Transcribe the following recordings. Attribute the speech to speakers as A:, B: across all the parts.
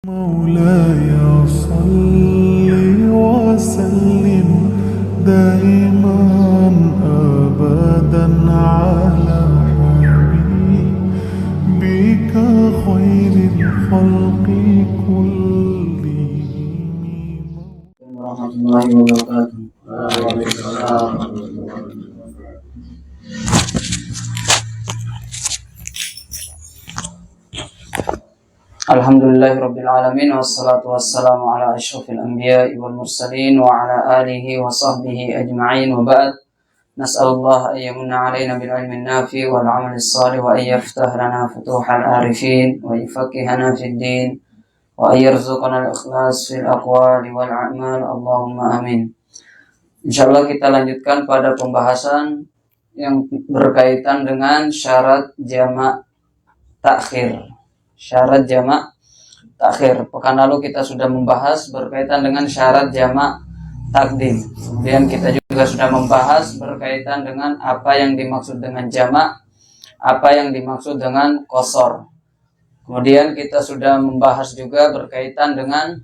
A: مولاي صل وسلم دائما أبدا على حبيبك خير الخلق كلهم.
B: ورحمة الله وبركاته. Waalaikumsalam. Alhamdulillahirabbil alamin wassalatu wassalamu ala asyrofil anbiya'i wal mursalin wa ala alihi wa sahbihi ajma'in wa ba'd. Nas'alullah an yamunna 'alaina bil ilmin nafi wal 'amalis shalih wa an yaftah lana futuhal arifin wa yufaqqihana fid din wa an yarzuqana al-ikhlas fil aqwali wal a'mal. Allahumma amin. Insyaallah kita lanjutkan pada pembahasan yang berkaitan dengan syarat jamak takhir. Syarat jamak takhir. Pekan lalu kita sudah membahas berkaitan dengan syarat jamak takdim. Kemudian kita juga sudah membahas berkaitan dengan apa yang dimaksud dengan jamak, apa yang dimaksud dengan qasar. Kemudian kita sudah membahas juga berkaitan dengan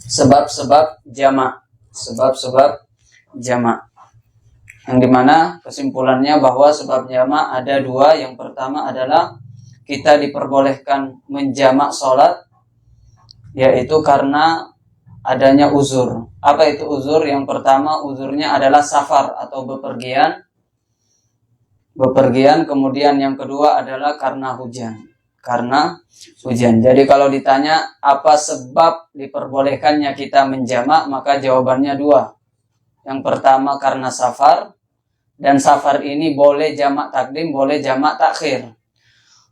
B: sebab-sebab jamak. Sebab-sebab jamak. Yang dimana kesimpulannya bahwa sebab jamak ada dua. Yang pertama adalah kita diperbolehkan menjamak sholat, yaitu karena adanya uzur. Apa itu uzur? Yang pertama, uzurnya adalah safar atau bepergian. Kemudian yang kedua adalah karena hujan. Jadi kalau ditanya apa sebab diperbolehkannya kita menjamak, maka jawabannya dua. Yang pertama karena safar, dan safar ini boleh jamak takdim, boleh jamak takhir.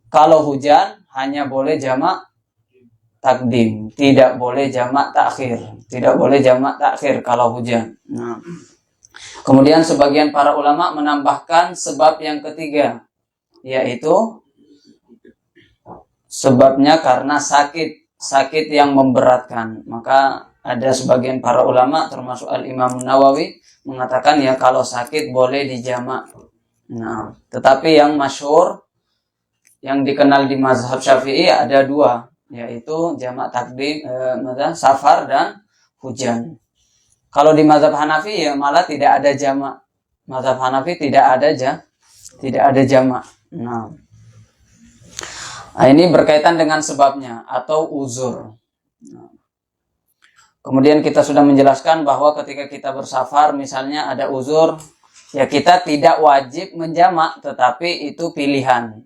B: Kalau hujan hanya boleh jamak takdim, tidak boleh jamak takhir. Tidak boleh jamak takhir kalau hujan. Nah. Kemudian sebagian para ulama menambahkan sebab yang ketiga, yaitu sebabnya karena sakit yang memberatkan. Maka ada sebagian para ulama termasuk Al-Imam Nawawi mengatakan ya kalau sakit boleh dijamak. Nah, tetapi yang masyhur yang dikenal di mazhab Syafi'i ada dua, yaitu jamak takdim, safar dan hujan. Kalau di mazhab Hanafi ya malah tidak ada jamak. Mazhab Hanafi tidak ada jamak. Nah, ini berkaitan dengan sebabnya atau uzur. Nah, kemudian kita sudah menjelaskan bahwa ketika kita bersafar misalnya ada uzur, ya kita tidak wajib menjamak, tetapi itu pilihan.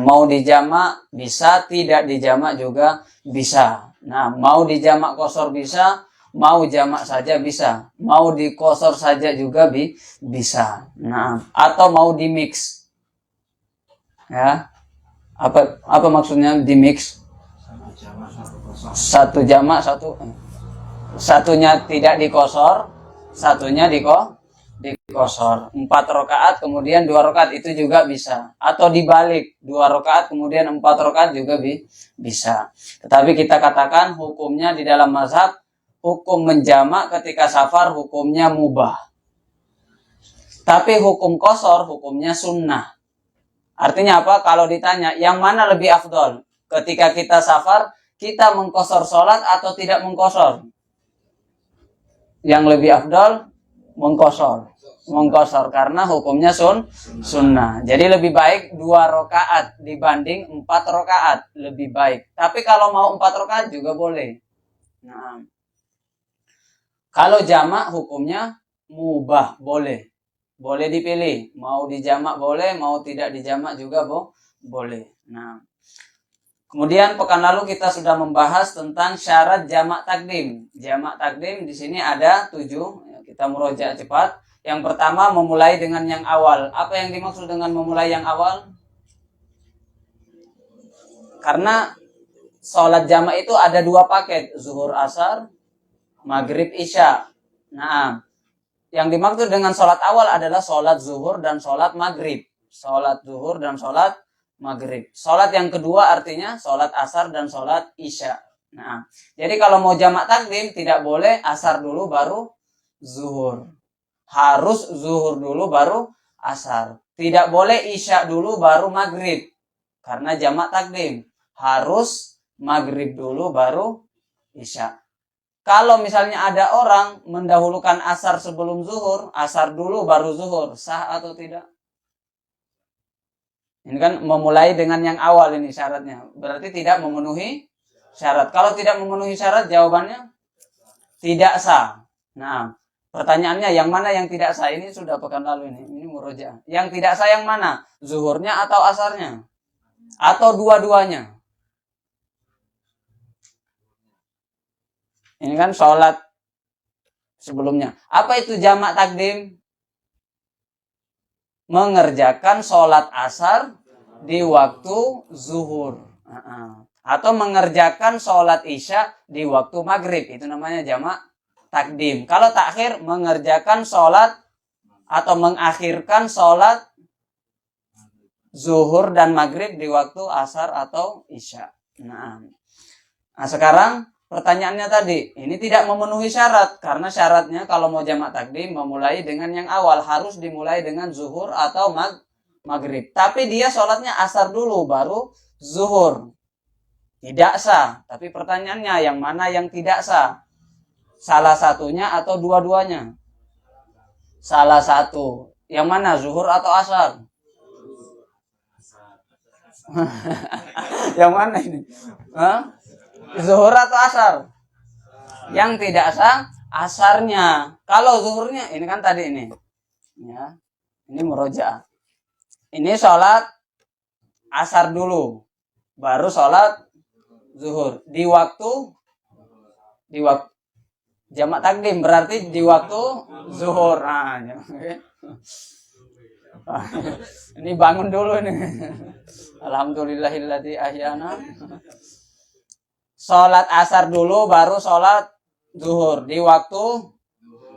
B: Mau dijamak bisa, tidak dijamak juga bisa. Nah, mau dijamak qasar bisa, mau jamak saja bisa. Mau diqasar saja juga bisa. Nah, atau mau dimix. Ya. Apa maksudnya dimix? Satu jamak, satunya tidak diqasar, satunya diqasar. 4 rakaat kemudian 2 rakaat itu juga bisa, atau dibalik 2 rakaat kemudian 4 rakaat juga bisa. Tetapi kita katakan hukumnya di dalam mazhab, hukum menjamak ketika safar hukumnya mubah, tapi hukum qasar hukumnya sunnah. Artinya apa? Kalau ditanya yang mana lebih afdol ketika kita safar, kita mengqasar sholat atau tidak mengqasar? Yang lebih afdol mengqasar karena hukumnya sunnah. Jadi lebih baik 2 rakaat dibanding 4 rakaat, lebih baik. Tapi kalau mau 4 rakaat juga boleh. Nah, kalau jamak hukumnya mubah, boleh dipilih. Mau dijamak boleh, mau tidak dijamak juga boleh. Nah, kemudian pekan lalu kita sudah membahas tentang syarat jamak takdim. Jamak takdim di sini ada 7. Kita murojaah cepat. Yang pertama memulai dengan yang awal. Apa yang dimaksud dengan memulai yang awal? Karena sholat jamak itu ada 2 paket, zuhur asar, maghrib isya. Nah, yang dimaksud dengan sholat awal adalah sholat zuhur dan sholat maghrib. Sholat zuhur dan sholat maghrib. Sholat yang kedua artinya sholat asar dan sholat isya. Nah, jadi kalau mau jamak takdim tidak boleh asar dulu baru zuhur. Harus zuhur dulu baru asar. Tidak boleh isya dulu baru maghrib. Karena jamak takdim. Harus maghrib dulu baru isya. Kalau misalnya ada orang mendahulukan asar sebelum zuhur, asar dulu baru zuhur, sah atau tidak? Ini kan memulai dengan yang awal ini syaratnya. Berarti tidak memenuhi syarat. Kalau tidak memenuhi syarat, jawabannya tidak sah. Nah, pertanyaannya yang mana yang tidak sah? Ini sudah pekan lalu ini. Ini murojaah. Yang tidak sah yang mana? Zuhurnya atau asarnya? Atau dua-duanya? Ini kan sholat sebelumnya. Apa itu jamak takdim? Mengerjakan sholat asar di waktu zuhur. Atau mengerjakan sholat isya di waktu maghrib. Itu namanya jamak takdim. Kalau takhir, mengerjakan sholat atau mengakhirkan sholat zuhur dan maghrib di waktu asar atau isya. Nah sekarang pertanyaannya tadi, ini tidak memenuhi syarat. Karena syaratnya kalau mau jamak takdim memulai dengan yang awal. Harus dimulai dengan zuhur atau maghrib. Tapi dia sholatnya asar dulu baru zuhur. Tidak sah. Tapi pertanyaannya yang mana yang tidak sah? Salah satunya atau dua-duanya? Salah satu. Yang mana? Zuhur atau asar? Yang mana ini? Zuhur atau asar? Yang tidak sah asarnya. Kalau zuhurnya, ini kan tadi ini. Ya. Ini murojaah. Ini sholat asar dulu. Baru sholat zuhur. Di waktu jamak takdim berarti di waktu zuhur. Nah, ini bangun dulu ini. Alhamdulillahilladzi ahyana. Sholat asar dulu baru sholat zuhur di waktu.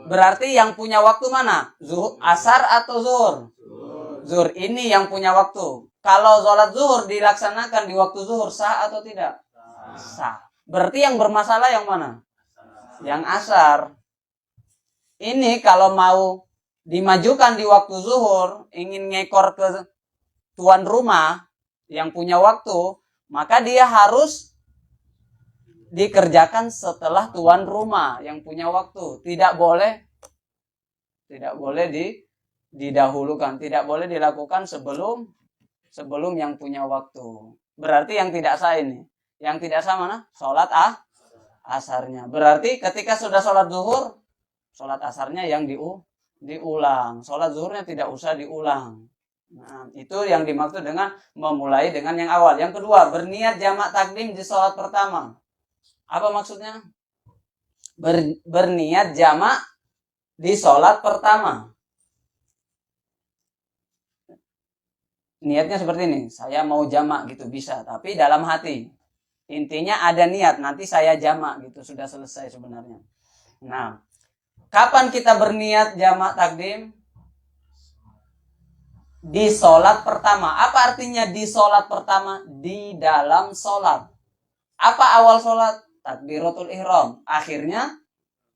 B: Berarti yang punya waktu mana? Zuhur, asar atau zuhur? Zuhur. Ini yang punya waktu. Kalau sholat zuhur dilaksanakan di waktu zuhur, sah atau tidak? Sah. Berarti yang bermasalah yang mana? Yang asar. Ini kalau mau dimajukan di waktu zuhur, ingin ngekor ke tuan rumah yang punya waktu, maka dia harus dikerjakan setelah tuan rumah yang punya waktu. Tidak boleh didahulukan, tidak boleh dilakukan sebelum yang punya waktu. Berarti yang tidak sah ini. Yang tidak sah mana? Sholat asarnya. Berarti ketika sudah sholat zuhur, sholat asarnya yang diulang. Sholat zuhurnya tidak usah diulang. Nah, itu yang dimaksud dengan memulai dengan yang awal. Yang kedua, berniat jamak takdim di sholat pertama. Apa maksudnya? Berniat jamak di sholat pertama. Niatnya seperti ini. Saya mau jamak gitu bisa. Tapi dalam hati. Intinya ada niat. Nanti saya jamak gitu. Sudah selesai sebenarnya. Nah, kapan kita berniat jamak takdim? Di sholat pertama. Apa artinya di sholat pertama? Di dalam sholat. Apa awal sholat? Takbiratul ihram. Akhirnya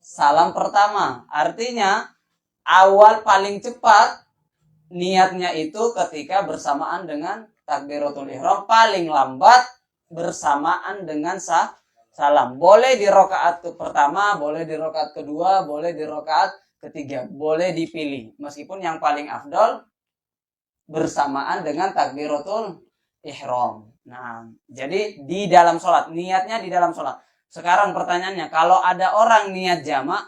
B: salam pertama. Artinya awal paling cepat niatnya itu ketika bersamaan dengan takbiratul ihram. Paling lambat bersamaan dengan salam. Boleh di rakaat pertama, boleh di rakaat kedua, boleh di rakaat ketiga. Boleh dipilih. Meskipun yang paling afdol bersamaan dengan takbiratul ihram. Nah, jadi di dalam sholat. Niatnya di dalam sholat. Sekarang pertanyaannya, kalau ada orang niat jamak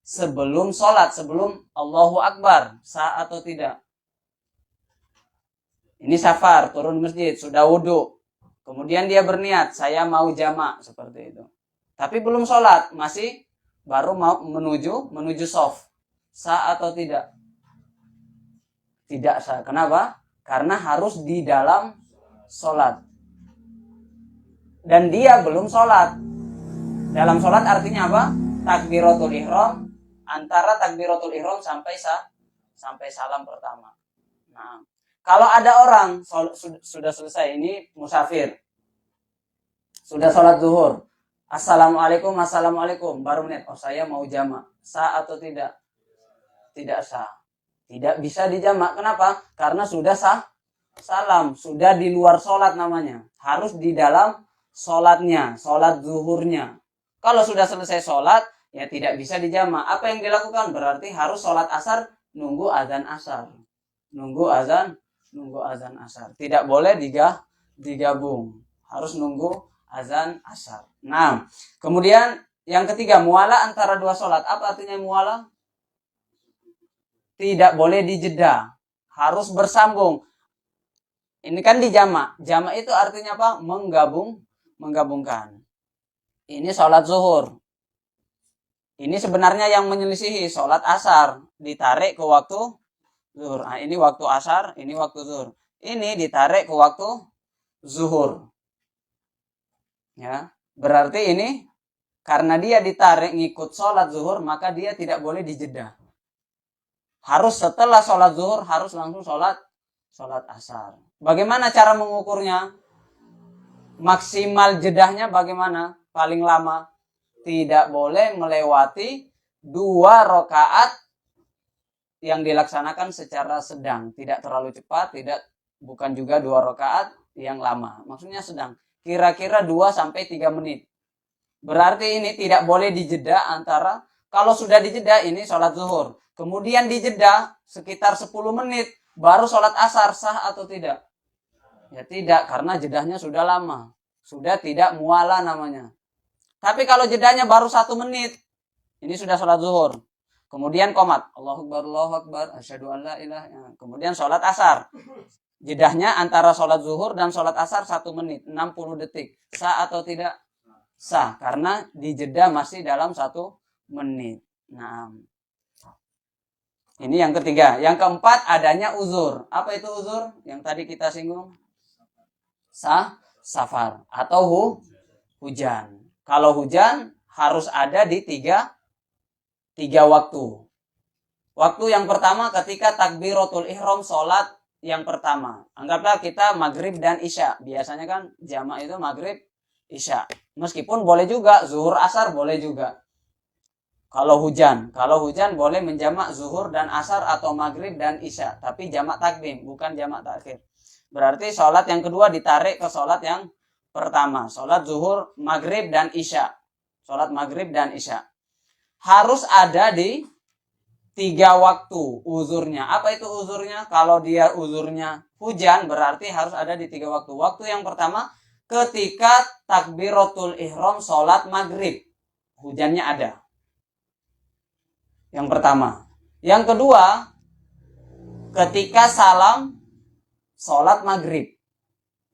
B: sebelum sholat, sebelum Allahu Akbar, sah atau tidak? Ini safar, turun masjid, sudah wudhu. Kemudian dia berniat, saya mau jamak, seperti itu. Tapi belum sholat, masih baru mau menuju shaf. Sah atau tidak? Tidak sah. Kenapa? Karena harus di dalam sholat. Dan dia belum sholat. Dalam sholat artinya apa? Takbiratul ihram. Antara takbiratul ihram sampai salam pertama. Nah, kalau ada orang sudah selesai, ini musafir, sudah sholat zuhur, assalamualaikum, baru menit, oh saya mau jamak, sah atau tidak? Tidak sah. Tidak bisa dijamak. Kenapa? Karena sudah salam, sudah di luar sholat namanya. Harus di dalam sholatnya, sholat zuhurnya. Kalau sudah selesai sholat, ya tidak bisa dijamak. Apa yang dilakukan? Berarti harus sholat asar, nunggu azan asar. Nunggu azan asar. Tidak boleh digabung. Harus nunggu azan asar. Nah, kemudian yang ketiga, muala antara dua sholat. Apa artinya muala? Tidak boleh dijeda. Harus bersambung. Ini kan dijamak. Jamak itu artinya apa? Menggabungkan. Ini sholat zuhur. Ini sebenarnya yang menyelisihi sholat asar. Ditarik ke waktu zuhur. Nah, ini waktu asar, ini waktu zuhur. Ini ditarik ke waktu zuhur. Ya, berarti ini karena dia ditarik ngikut sholat zuhur, maka dia tidak boleh dijeda. Harus setelah sholat zuhur, harus langsung sholat asar. Bagaimana cara mengukurnya? Maksimal jedahnya bagaimana? Paling lama tidak boleh melewati 2 rakaat yang dilaksanakan secara sedang, tidak terlalu cepat, bukan juga 2 rakaat yang lama. Maksudnya sedang, kira-kira 2 sampai 3 menit. Berarti ini tidak boleh dijeda antara, kalau sudah dijeda ini sholat zuhur, kemudian dijeda sekitar 10 menit baru sholat asar, sah atau tidak? Ya tidak, karena jedahnya sudah lama, sudah tidak muala namanya. Tapi kalau jedanya baru 1 menit, ini sudah sholat zuhur. Kemudian qomat, Allahu Akbar, asyhadu an la ilaha illallah. Kemudian sholat asar. Jedahnya antara sholat zuhur dan sholat asar 1 menit, 60 detik. Sah atau tidak? Sah, karena dijeda masih dalam 1 menit. Nah, ini yang ketiga. Yang keempat, adanya uzur. Apa itu uzur? Yang tadi kita singgung. Safar atau hujan. Kalau hujan harus ada di tiga waktu. Waktu yang pertama ketika takbiratul ihram sholat yang pertama. Anggaplah kita maghrib dan isya. Biasanya kan jamak itu maghrib, isya. Meskipun boleh juga zuhur asar, boleh juga. Kalau hujan boleh menjamak zuhur dan asar atau maghrib dan isya. Tapi jamak takdim, bukan jamak takhir. Berarti sholat yang kedua ditarik ke sholat yang pertama. Sholat zuhur, maghrib, dan isya. Sholat maghrib dan isya. Harus ada di 3 waktu uzurnya. Apa itu uzurnya? Kalau dia uzurnya hujan, berarti harus ada di 3 waktu. Waktu yang pertama, ketika takbiratul ihram sholat maghrib. Hujannya ada. Yang pertama. Yang kedua, ketika salam sholat maghrib.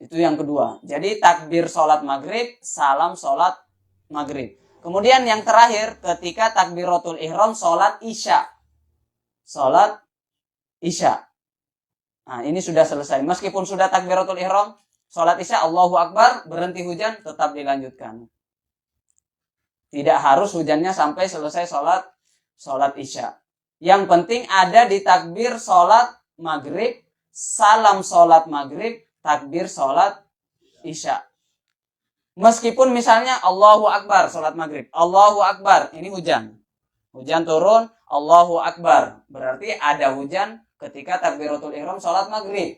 B: Itu yang kedua. Jadi takbir sholat maghrib, salam sholat maghrib. Kemudian yang terakhir, ketika takbiratul ihram sholat isya. Sholat isya. Nah, ini sudah selesai. Meskipun sudah takbiratul ihram, sholat isya, Allahu Akbar, berhenti hujan, tetap dilanjutkan. Tidak harus hujannya sampai selesai sholat isya. Yang penting ada di takbir sholat maghrib, salam sholat maghrib, takbir sholat isya. Meskipun misalnya Allahu Akbar sholat maghrib, Allahu Akbar, ini hujan. Hujan turun, Allahu Akbar. Berarti ada hujan ketika takbiratul ihram sholat maghrib.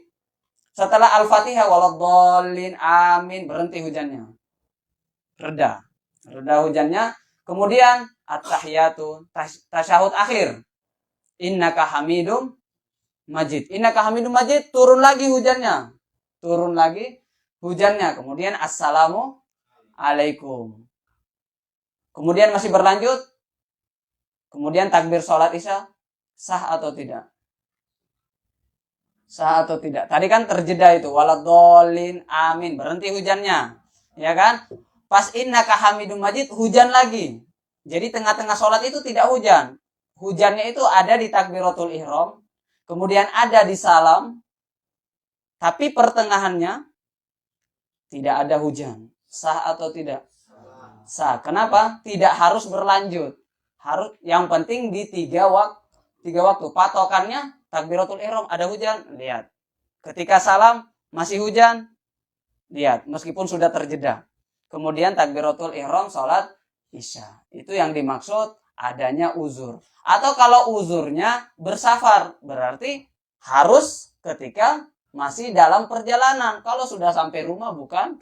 B: Setelah Al-Fatihah waladdallin amin, berhenti hujannya. Reda hujannya. Kemudian at-tahiyatu, tasyahud akhir. Innaka hamidum majid. Innaka hamidum majid, turun lagi hujannya. Kemudian assalamu alaikum. Kemudian masih berlanjut. Kemudian takbir sholat isya, sah atau tidak? Sah atau tidak? Tadi kan terjeda itu, waladdallin amin, berhenti hujannya. Ya kan? Pas innaka hamidum majid, hujan lagi. Jadi tengah-tengah sholat itu tidak hujan. Hujannya itu ada di takbiratul ihram, kemudian ada di salam, tapi pertengahannya tidak ada hujan. Sah atau tidak? Sah. Kenapa? Tidak harus berlanjut. Yang penting di 3 waktu. Patokannya takbiratul ihram ada hujan, lihat. Ketika salam masih hujan, lihat. Meskipun sudah terjeda. Kemudian takbiratul ihram sholat isya. Itu yang dimaksud adanya uzur. Atau kalau uzurnya bersafar, berarti harus ketika masih dalam perjalanan. Kalau sudah sampai rumah bukan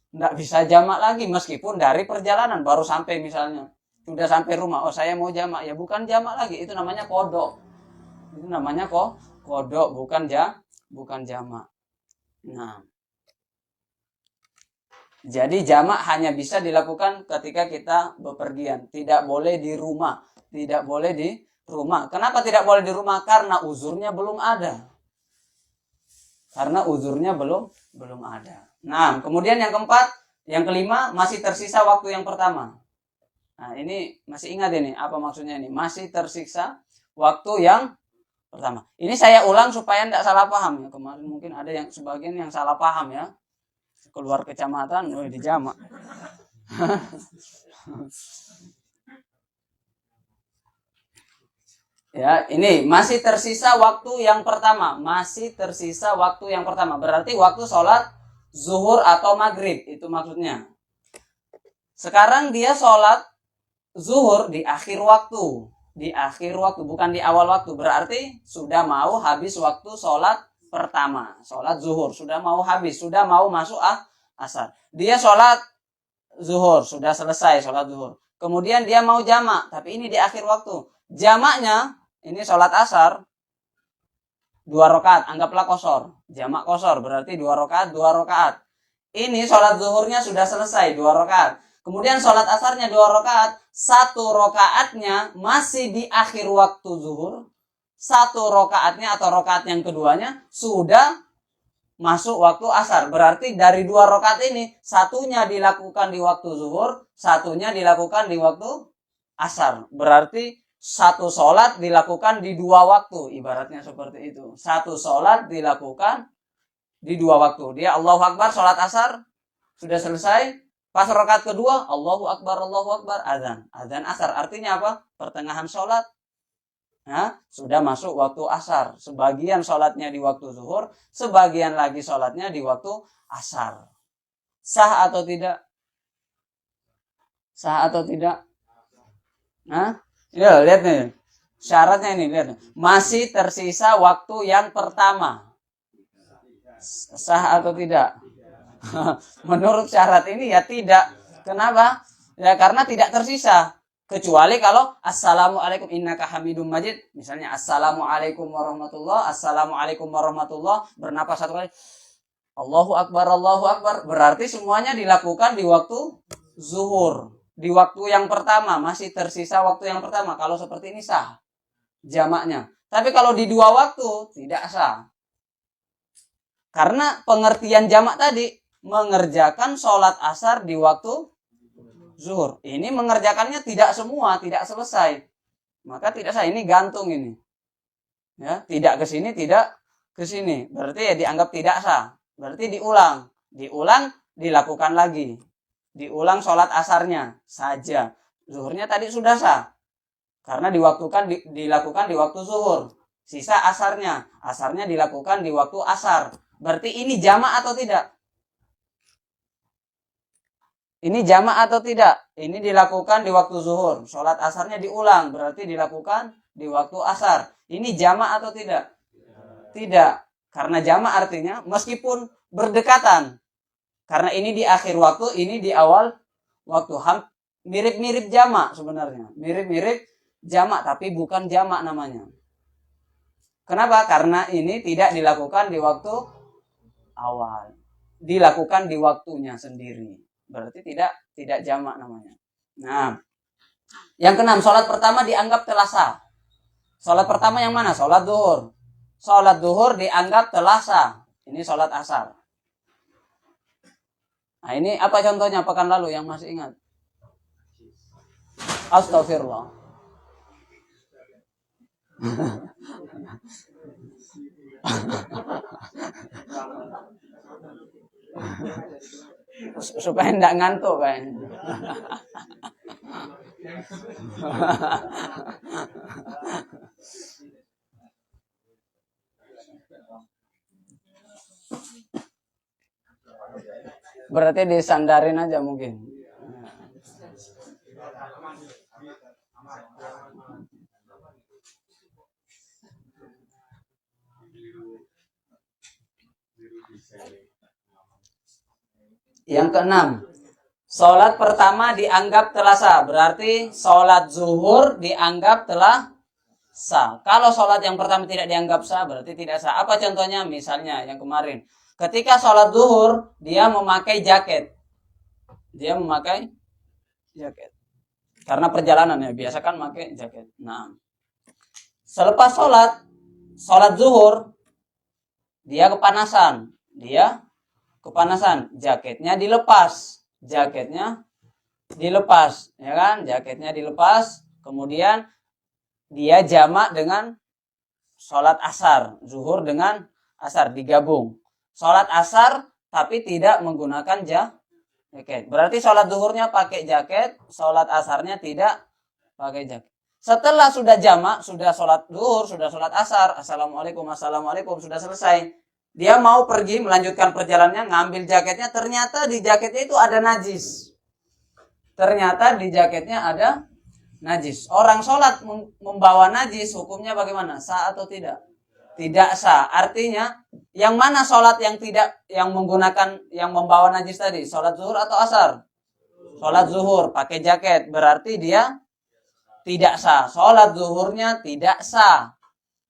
B: Nggak bisa jamak lagi meskipun dari perjalanan baru sampai misalnya. Sudah sampai rumah, oh saya mau jamak, ya bukan jamak lagi, itu namanya kodok. Itu namanya kodok, bukan jamak. Nah, jadi jamak hanya bisa dilakukan ketika kita bepergian, tidak boleh di rumah, tidak boleh di rumah. Kenapa tidak boleh di rumah? Karena uzurnya belum ada. Karena uzurnya belum ada. Nah, kemudian yang keempat, yang kelima masih tersisa waktu yang pertama. Nah, ini masih ingat ini apa maksudnya ini? Masih tersisa waktu yang pertama. Ini saya ulang supaya tidak salah paham ya. Kemarin mungkin ada yang sebagian yang salah paham ya. Keluar kecamatan, di jamak. Ya, ini masih tersisa waktu yang pertama. Masih tersisa waktu yang pertama. Berarti waktu sholat zuhur atau maghrib. Itu maksudnya. Sekarang dia sholat zuhur di akhir waktu. Di akhir waktu, bukan di awal waktu. Berarti sudah mau habis waktu sholat pertama. Sholat zuhur. Sudah mau habis. Sudah mau masuk asar. Dia sholat zuhur. Sudah selesai sholat zuhur. Kemudian dia mau jamak. Tapi ini di akhir waktu. Jamaknya, ini sholat asar. 2 rakaat. Anggaplah kosor. Jamak kosor. Berarti 2 rakaat, 2 rakaat. Ini sholat zuhurnya sudah selesai. 2 rakaat. Kemudian sholat asarnya 2 rakaat. 1 rakaatnya masih di akhir waktu zuhur. 1 rakaatnya atau rakaat yang keduanya sudah masuk waktu asar. Berarti dari 2 rakaat ini, satunya dilakukan di waktu zuhur, satunya dilakukan di waktu asar. Berarti satu sholat dilakukan di 2 waktu. Ibaratnya seperti itu. Satu sholat dilakukan di 2 waktu. Dia Allahu Akbar sholat asar sudah selesai. Pas rakaat kedua, Allahu Akbar, azan. Azan asar. Artinya apa? Pertengahan sholat. Nah, sudah masuk waktu asar. Sebagian sholatnya di waktu zuhur, sebagian lagi sholatnya di waktu asar. Sah atau tidak? Sah atau tidak? Nah, ya, lihat nih. Syaratnya ini, lihat. Masih tersisa waktu yang pertama. Sah atau tidak? Menurut syarat ini ya tidak. Kenapa? Ya karena tidak tersisa. Kecuali kalau assalamualaikum innaka hamidum majid. Misalnya assalamualaikum warahmatullah, assalamualaikum warahmatullah. Bernapas 1 kali. Allahu Akbar, Allahu Akbar. Berarti semuanya dilakukan di waktu zuhur. Di waktu yang pertama. Masih tersisa waktu yang pertama. Kalau seperti ini sah jamaknya. Tapi kalau di 2 waktu tidak sah. Karena pengertian jamak tadi mengerjakan sholat asar di waktu zuhur. Ini mengerjakannya tidak semua, tidak selesai. Maka tidak sah. Ini gantung ini. Ya, tidak ke sini, tidak ke sini. Berarti ya dianggap tidak sah. Berarti diulang. Diulang, dilakukan lagi. Diulang sholat asarnya saja. Zuhurnya tadi sudah sah. Karena dilakukan di waktu zuhur. Sisa asarnya. Asarnya dilakukan di waktu asar. Berarti ini jamak atau tidak? Ini jamak atau tidak? Ini dilakukan di waktu zuhur. Sholat asarnya diulang. Berarti dilakukan di waktu asar. Ini jamak atau tidak? Tidak. Karena jamak artinya meskipun berdekatan. Karena ini di akhir waktu, ini di awal waktu. Mirip-mirip jamak sebenarnya. Mirip-mirip jamak, tapi bukan jamak namanya. Kenapa? Karena ini tidak dilakukan di waktu awal. Dilakukan di waktunya sendiri. Berarti tidak jamak namanya. Nah, yang keenam, sholat pertama dianggap telah sah. Sholat pertama yang mana? Sholat zuhur. Sholat zuhur dianggap telah sah. Ini sholat asar. Nah, ini apa contohnya pekan lalu yang masih ingat? Astagfirullah. Supaya tidak ngantuk kayaknya. Berarti disandarin aja mungkin. Yang keenam, sholat pertama dianggap telah sah. Berarti sholat zuhur dianggap telah sah. Kalau sholat yang pertama tidak dianggap sah, berarti tidak sah. Apa contohnya? Misalnya yang kemarin. Ketika sholat zuhur, dia memakai jaket. Dia memakai jaket. Karena perjalanan ya, biasa kan pakai jaket. Nah, selepas sholat zuhur, dia kepanasan. Jaketnya dilepas. Ya kan? Jaketnya dilepas. Kemudian dia jamak dengan sholat asar. Zuhur dengan asar digabung. Sholat asar tapi tidak menggunakan jaket. Berarti sholat zuhurnya pakai jaket, sholat asarnya tidak pakai jaket. Setelah sudah jamak, sudah sholat zuhur, sudah sholat asar, assalamualaikum, sudah selesai. Dia mau pergi melanjutkan perjalanannya, ngambil jaketnya, ternyata di jaketnya itu ada najis. Orang sholat membawa najis, hukumnya bagaimana? Sah atau tidak? Tidak sah. Artinya, yang mana sholat yang membawa najis tadi? Sholat zuhur atau asar? Sholat zuhur, pakai jaket. Berarti dia tidak sah. Sholat zuhurnya tidak sah.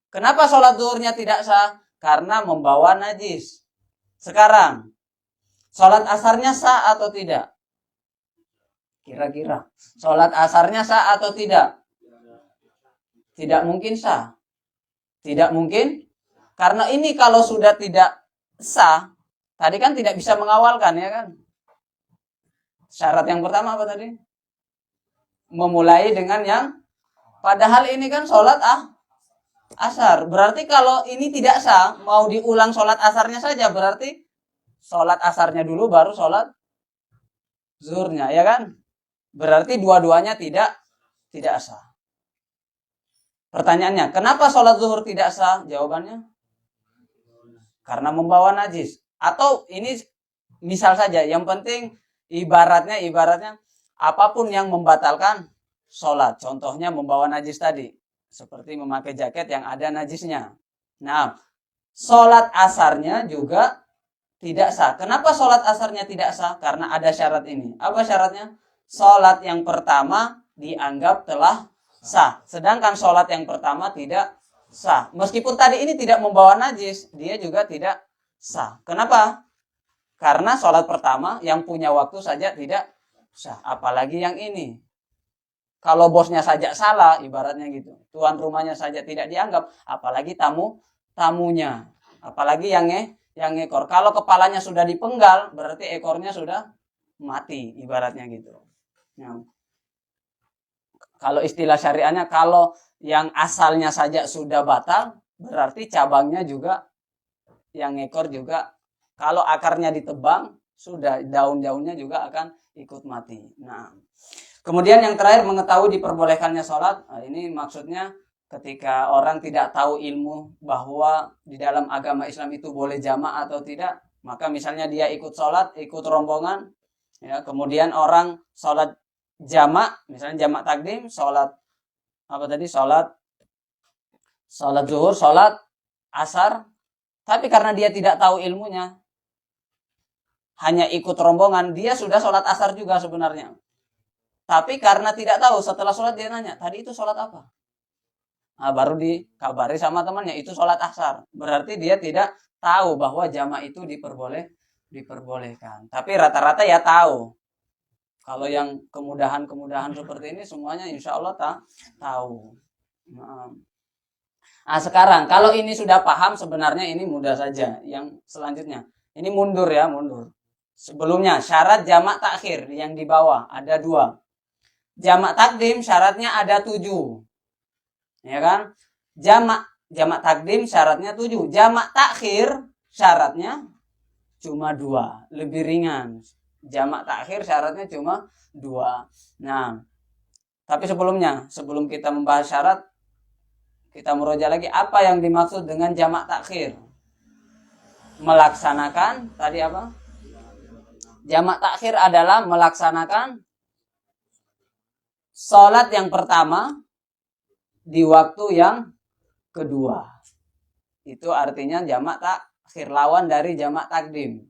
B: Kenapa sholat zuhurnya tidak sah? Karena membawa najis. Sekarang, sholat asarnya sah atau tidak? Kira-kira, sholat asarnya sah atau tidak? Tidak mungkin sah. Tidak mungkin. Karena ini kalau sudah tidak sah, tadi kan tidak bisa mengawalkan, ya kan? Syarat yang pertama apa tadi? Memulai dengan yang, padahal ini kan sholat asar. Berarti kalau ini tidak sah, mau diulang sholat asarnya saja, berarti sholat asarnya dulu baru sholat zuhurnya, ya kan? Berarti dua-duanya tidak sah. Pertanyaannya, kenapa sholat zuhur tidak sah? Jawabannya, karena membawa najis. Atau ini misal saja, yang penting ibaratnya apapun yang membatalkan sholat. Contohnya membawa najis tadi, seperti memakai jaket yang ada najisnya. Nah, sholat asarnya juga tidak sah. Kenapa sholat asarnya tidak sah? Karena ada syarat ini. Apa syaratnya? Sholat yang pertama dianggap telah sah. Sedangkan sholat yang pertama tidak sah. Meskipun tadi ini tidak membawa najis, dia juga tidak sah. Kenapa? Karena sholat pertama yang punya waktu saja tidak sah. Apalagi yang ini. Kalau bosnya saja salah, ibaratnya gitu. Tuan rumahnya saja tidak dianggap. Apalagi tamunya. Apalagi yang ekor. Kalau kepalanya sudah dipenggal, berarti ekornya sudah mati. Ibaratnya gitu. Nah, kalau istilah syariahnya, kalau yang asalnya saja sudah batal, berarti cabangnya juga, yang ekor juga, kalau akarnya ditebang, sudah daun-daunnya juga akan ikut mati. Nah, kemudian yang terakhir, mengetahui diperbolehkannya sholat. Nah, ini maksudnya ketika orang tidak tahu ilmu bahwa di dalam agama Islam itu boleh jamak atau tidak, maka misalnya dia ikut sholat, ikut rombongan, ya, kemudian orang sholat jamak, misalnya jamak takdim, sholat zuhur, sholat asar, tapi karena dia tidak tahu ilmunya, hanya ikut rombongan, dia sudah sholat asar juga sebenarnya. Tapi karena tidak tahu, setelah sholat dia nanya, tadi itu sholat apa? Nah, baru dikabari sama temannya, itu sholat asar. Berarti dia tidak tahu bahwa jamak itu diperbolehkan. Tapi rata-rata ya tahu. Kalau yang kemudahan-kemudahan seperti ini semuanya insya Allah tahu. Nah, sekarang kalau ini sudah paham, sebenarnya ini mudah saja. Yang selanjutnya, ini mundur. Sebelumnya syarat jamak takhir yang di bawah ada 2. Jamak takdim syaratnya ada 7. Ya kan? Jamak takdim syaratnya 7. Jamak takhir syaratnya cuma 2, lebih ringan. Jamak takhir syaratnya cuma 2. Nah, tapi sebelum kita membahas syarat, kita meroja lagi apa yang dimaksud dengan jamak takhir. Melaksanakan tadi apa? Jamak takhir adalah melaksanakan sholat yang pertama di waktu yang kedua. Itu artinya jamak takhir, lawan dari jamak takdim.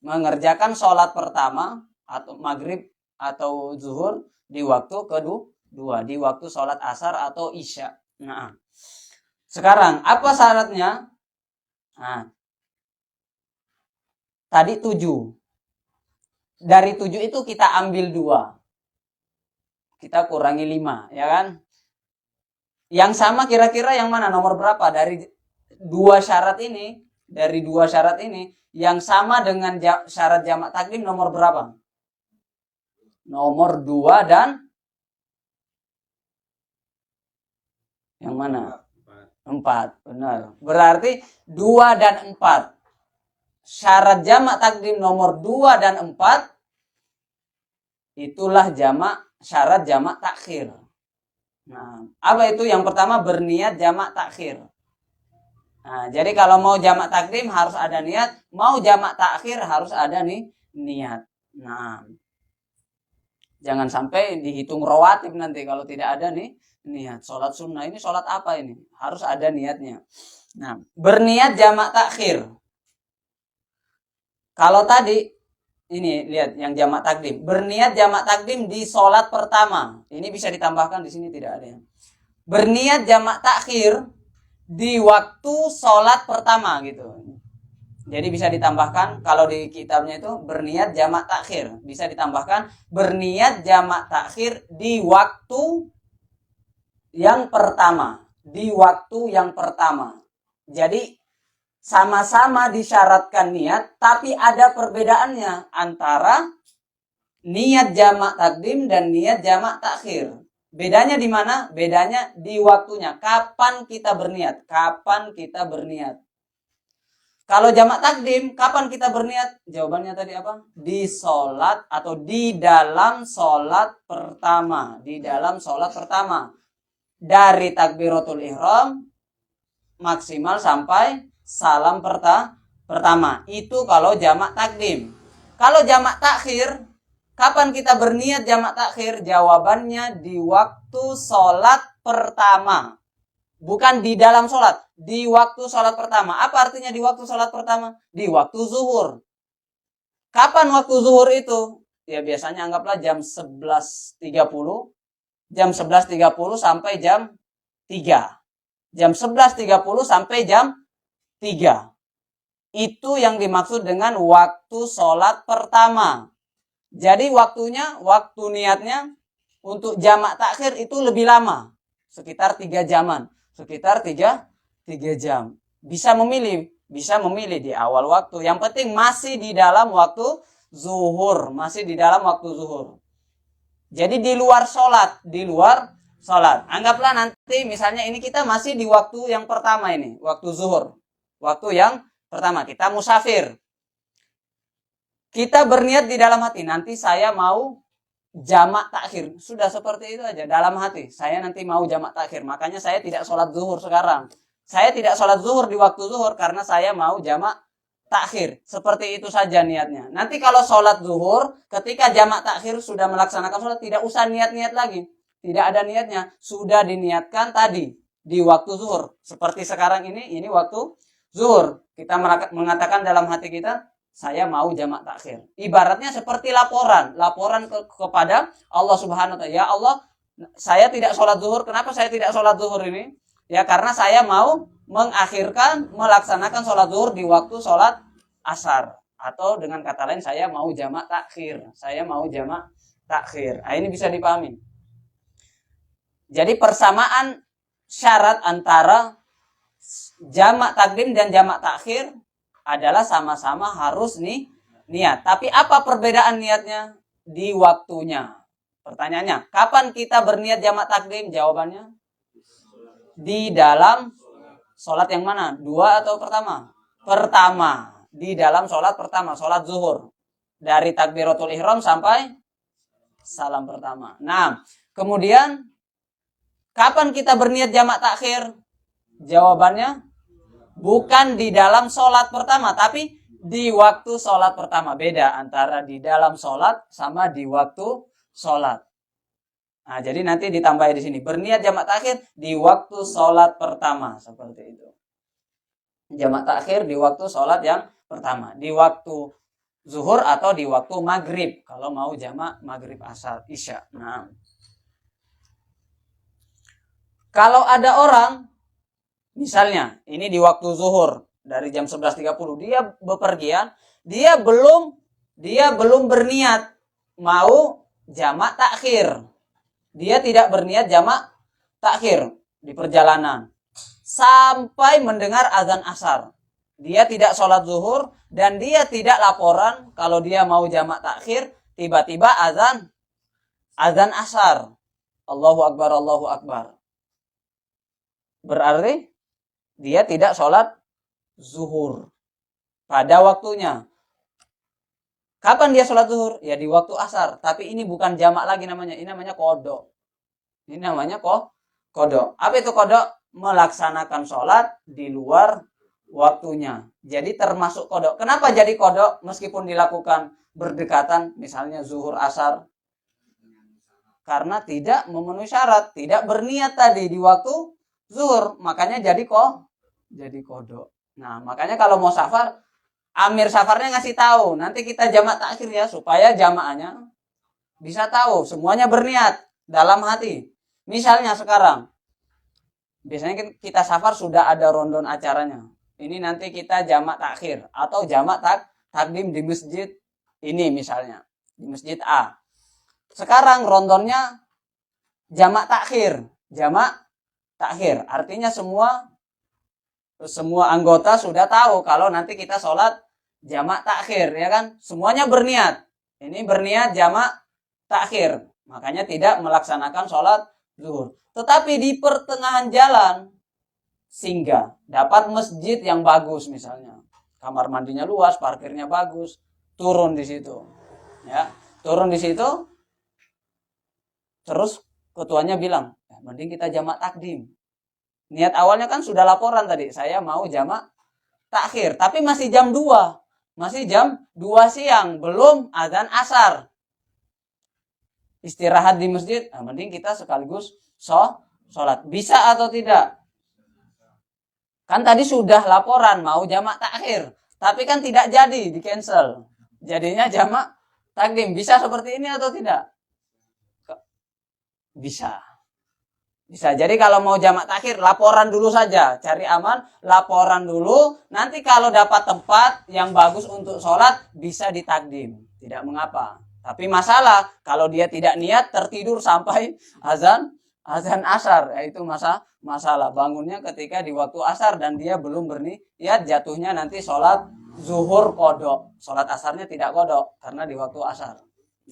B: mengerjakan sholat pertama atau maghrib atau zuhur di waktu kedua, di waktu sholat asar atau isya. Nah, sekarang apa syaratnya? Nah, tadi 7. Dari 7 itu kita ambil 2. Kita kurangi 5, ya kan? Yang sama kira-kira yang mana? Nomor berapa? Dari 2 syarat ini, yang sama dengan syarat jamak takdim nomor berapa? Nomor 2 dan yang mana? 4. Benar. Berarti 2 dan 4. Syarat jamak takdim nomor 2 dan 4 itulah syarat jamak takhir. Nah, apa itu? Yang pertama berniat jamak takhir. Nah, jadi kalau mau jamak takdim harus ada niat, mau jamak takhir harus ada niat. Nah, jangan sampai dihitung rawatib nanti kalau tidak ada niat. Sholat sunnah ini sholat apa ini? Harus ada niatnya. Nah, berniat jamak takhir. Kalau tadi ini lihat yang jamak takdim, berniat jamak takdim di sholat pertama. Ini bisa ditambahkan, di sini tidak ada. Berniat jamak takhir di waktu sholat pertama gitu. Jadi bisa ditambahkan kalau di kitabnya itu berniat jamak takhir, bisa ditambahkan berniat jamak takhir di waktu yang pertama, di waktu yang pertama. Jadi sama-sama disyaratkan niat, tapi ada perbedaannya antara niat jamak takdim dan niat jamak takhir. Bedanya di mana? Bedanya di waktunya. Kapan kita berniat? Kalau jamak takdim, kapan kita berniat? Jawabannya tadi apa? Di sholat atau di dalam sholat pertama. Dari takbiratul ihram maksimal sampai salam pertama. Itu kalau jamak takdim. Kalau jamak takhir, kapan kita berniat jamak takhir? Jawabannya di waktu sholat pertama. Bukan di dalam sholat, di waktu sholat pertama. Apa artinya di waktu sholat pertama? Di waktu zuhur. Kapan waktu zuhur itu? Ya biasanya anggaplah jam 11.30. Jam 11.30 sampai jam 3. Jam 11.30 sampai jam 3. Itu yang dimaksud dengan waktu sholat pertama. Jadi waktu niatnya untuk jamak takhir itu lebih lama. Sekitar 3 jaman. Sekitar 3 jam. Bisa memilih di awal waktu. Yang penting masih di dalam waktu zuhur. Jadi di luar sholat. Anggaplah nanti misalnya ini kita masih di waktu yang pertama ini. Waktu zuhur. Waktu yang pertama. Kita musafir. Kita berniat di dalam hati. Nanti saya mau jamak takhir. Sudah seperti itu aja. Dalam hati. Saya nanti mau jamak takhir. Makanya saya tidak sholat zuhur sekarang. Saya tidak sholat zuhur di waktu zuhur. Karena saya mau jamak takhir. Seperti itu saja niatnya. Nanti kalau sholat zuhur. Ketika jamak takhir sudah melaksanakan sholat. Tidak usah niat-niat lagi. Tidak ada niatnya. Sudah diniatkan tadi. Di waktu zuhur. Seperti sekarang ini waktu zuhur. Kita mengatakan dalam hati kita. Saya mau jamak takhir. Ibaratnya seperti laporan kepada Allah Subhanahu wa taala. Ya Allah, saya tidak sholat zuhur. Kenapa saya tidak sholat zuhur ini? Ya karena saya mau melaksanakan sholat zuhur di waktu sholat asar. Atau dengan kata lain saya mau jamak takhir. Nah, ini bisa dipahami. Jadi persamaan syarat antara jamak takdim dan jamak takhir adalah sama-sama harus niat. Tapi apa perbedaan niatnya? Di waktunya. Pertanyaannya, kapan kita berniat jamak takdim? Jawabannya, di dalam sholat yang mana? 2 atau pertama? Pertama. Di dalam sholat pertama, sholat zuhur. Dari takbiratul ihram sampai salam pertama. Nah, kemudian kapan kita berniat jamak takhir? Jawabannya, bukan di dalam sholat pertama, tapi di waktu sholat pertama. Beda antara di dalam sholat sama di waktu sholat. Nah, jadi nanti ditambah di sini. Berniat jamak takhir di waktu sholat pertama. Seperti itu. Jamak takhir di waktu sholat yang pertama. Di waktu zuhur atau di waktu maghrib kalau mau jamak maghrib asar isya. Nah, kalau ada orang misalnya ini di waktu zuhur dari jam 11.30 dia bepergian, dia belum berniat mau jamak takhir. Dia tidak berniat jamak takhir di perjalanan sampai mendengar azan asar. Dia tidak sholat zuhur dan dia tidak laporan kalau dia mau jamak takhir, tiba-tiba azan asar. Allahu Akbar, Allahu Akbar. Berarti dia tidak sholat zuhur pada waktunya. Kapan dia sholat zuhur? Ya di waktu asar. Tapi ini bukan jamak lagi namanya. Ini namanya kodok. Ini namanya kodok. Apa itu kodok? Melaksanakan sholat di luar waktunya. Jadi termasuk kodok. Kenapa jadi kodok meskipun dilakukan berdekatan, misalnya zuhur asar? Karena tidak memenuhi syarat, tidak berniat tadi di waktu zuhur, makanya jadi kodok. Nah, makanya kalau mau safar, amir safarnya ngasih tahu, nanti kita jamak takhir ya, supaya jamaahnya bisa tahu, semuanya berniat dalam hati. Misalnya sekarang, biasanya kita safar sudah ada rondon acaranya. Ini nanti kita jamak takhir atau jamak takdim di masjid ini misalnya, di masjid A. Sekarang rondonnya jamak takhir, artinya semua anggota sudah tahu kalau nanti kita sholat jamak takhir, ya kan? Semuanya berniat. Ini berniat jamak takhir, makanya tidak melaksanakan sholat zuhur. Tetapi di pertengahan jalan singgah, dapat masjid yang bagus misalnya, kamar mandinya luas, parkirnya bagus, turun di situ, ya, turun di situ, terus ketuanya bilang, mending kita jamak takdim. Niat awalnya kan sudah laporan tadi, saya mau jamak takhir, tapi masih jam 2 siang, belum azan asar. Istirahat di masjid, mending kita sekaligus sholat. Bisa atau tidak? Kan tadi sudah laporan mau jamak takhir, tapi kan tidak jadi, di cancel. Jadinya jamak takdim. Bisa seperti ini atau tidak? Bisa. Jadi kalau mau jamak takhir, laporan dulu saja. Cari aman, laporan dulu. Nanti kalau dapat tempat yang bagus untuk sholat, bisa ditakdim. Tidak mengapa. Tapi masalah, kalau dia tidak niat, tertidur sampai azan asar. Itu masalah. Bangunnya ketika di waktu asar dan dia belum berniat, jatuhnya nanti sholat zuhur kodok. Sholat asarnya tidak kodok, karena di waktu asar.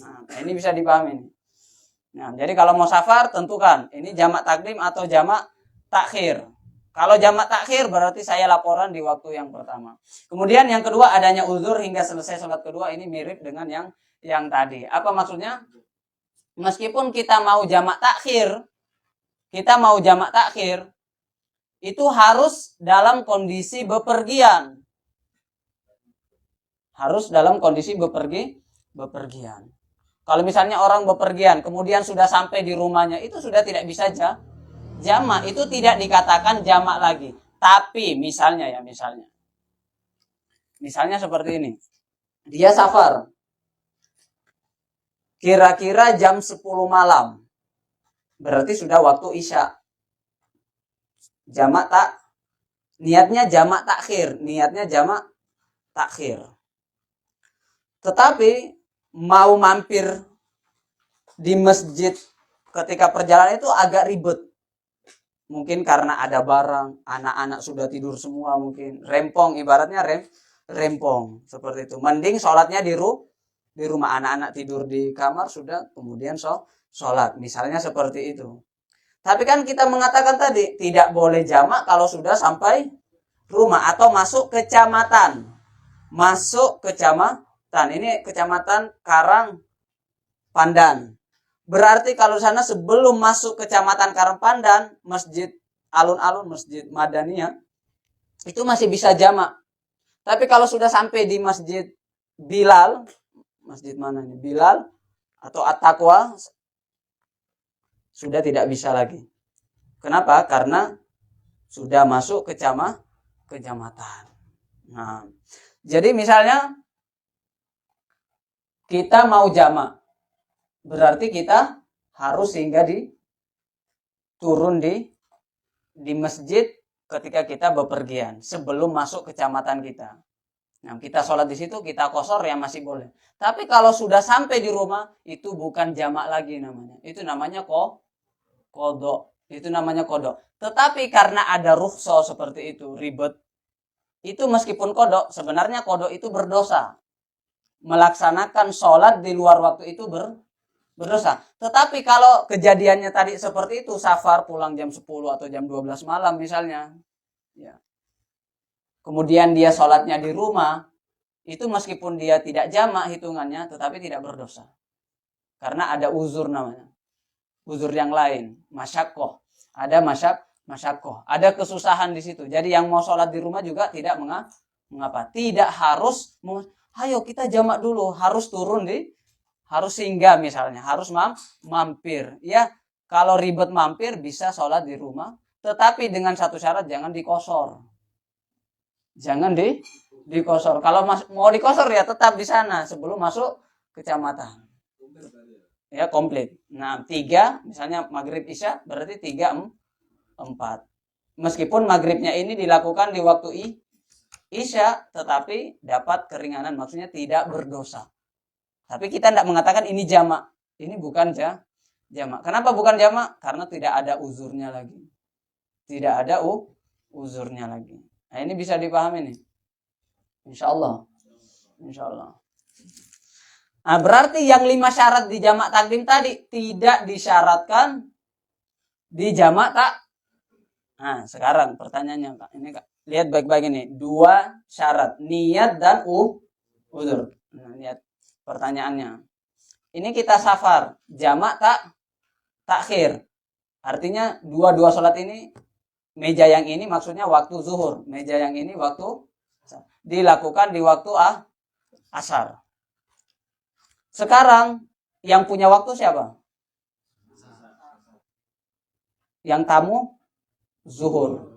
B: Nah, ini bisa dipahami. Nah, jadi kalau mau safar, tentukan ini jamak takdim atau jamak takhir. Kalau jamak takhir berarti saya laporan di waktu yang pertama. Kemudian yang kedua, adanya uzur hingga selesai sholat kedua. Ini mirip dengan yang tadi. Apa maksudnya? Meskipun kita mau jamak takhir, itu harus dalam kondisi bepergian. Bepergian. Kalau misalnya orang bepergian, kemudian sudah sampai di rumahnya, itu sudah tidak bisa jamak. Itu tidak dikatakan jamak lagi. Tapi misalnya seperti ini. Dia safar. Kira-kira jam 10 malam. Berarti sudah waktu isya. Niatnya jamak takhir. Tetapi mau mampir di masjid ketika perjalanan itu agak ribet. Mungkin karena ada barang, anak-anak sudah tidur semua mungkin. Rempong, ibaratnya rempong. Seperti itu. Mending sholatnya di rumah, anak-anak tidur di kamar sudah, kemudian sholat. Misalnya seperti itu. Tapi kan kita mengatakan tadi, tidak boleh jamak kalau sudah sampai rumah atau masuk kecamatan. Ini kecamatan Karang Pandan. Berarti kalau sana sebelum masuk kecamatan Karang Pandan, masjid alun-alun, masjid Madaniyah, itu masih bisa jamak. Tapi kalau sudah sampai di masjid Bilal, masjid mana ini? Bilal atau At-Taqwa, sudah tidak bisa lagi. Kenapa? Karena sudah masuk kecamatan. Nah, jadi misalnya kita mau jamak, berarti kita harus singgah turun di masjid ketika kita bepergian sebelum masuk kecamatan kita. Nah, kita sholat di situ, kita qashar ya masih boleh. Tapi kalau sudah sampai di rumah, itu bukan jamak lagi namanya. Itu namanya qadha. Itu namanya qadha. Tetapi karena ada rukhsah seperti itu, ribet. Itu meskipun qadha, sebenarnya qadha itu berdosa. Melaksanakan sholat di luar waktu itu berdosa. Tetapi kalau kejadiannya tadi seperti itu, safar pulang jam 10 atau jam 12 malam misalnya, ya. Kemudian dia sholatnya di rumah, itu meskipun dia tidak jamak hitungannya, tetapi tidak berdosa. Karena ada uzur namanya. Uzur yang lain, masyaqqah. Ada masyaqqah. Ada kesusahan di situ. Jadi yang mau sholat di rumah juga tidak mengapa. Tidak harus, ayo kita jamak dulu, harus turun harus singgah misalnya, harus mampir. Ya, kalau ribet mampir bisa sholat di rumah, tetapi dengan satu syarat, jangan dikosor. Jangan dikosor. Kalau mau dikosor ya tetap di sana sebelum masuk kecamatan. Ya, komplit. Nah, 3 misalnya maghrib isya berarti 3 4. Meskipun maghribnya ini dilakukan di waktu isya, tetapi dapat keringanan, maksudnya tidak berdosa. Tapi kita tidak mengatakan ini jamak. Ini bukan jamak. Kenapa bukan jamak? Karena tidak ada uzurnya lagi. Tidak ada uzurnya lagi. Nah, ini bisa dipahami nih. Insyaallah. Insyaallah. Nah, berarti yang 5 syarat di jamak takdim tadi tidak disyaratkan di jamak tak. Nah, sekarang pertanyaannya Kak. Ini Kak, lihat baik-baik ini. 2 syarat, niat dan uzur. Nah, lihat pertanyaannya. Ini kita safar, jamak takhir. Artinya dua salat ini, meja yang ini maksudnya waktu zuhur, meja yang ini waktu dilakukan di waktu asar. Sekarang yang punya waktu siapa? Yang tamu zuhur.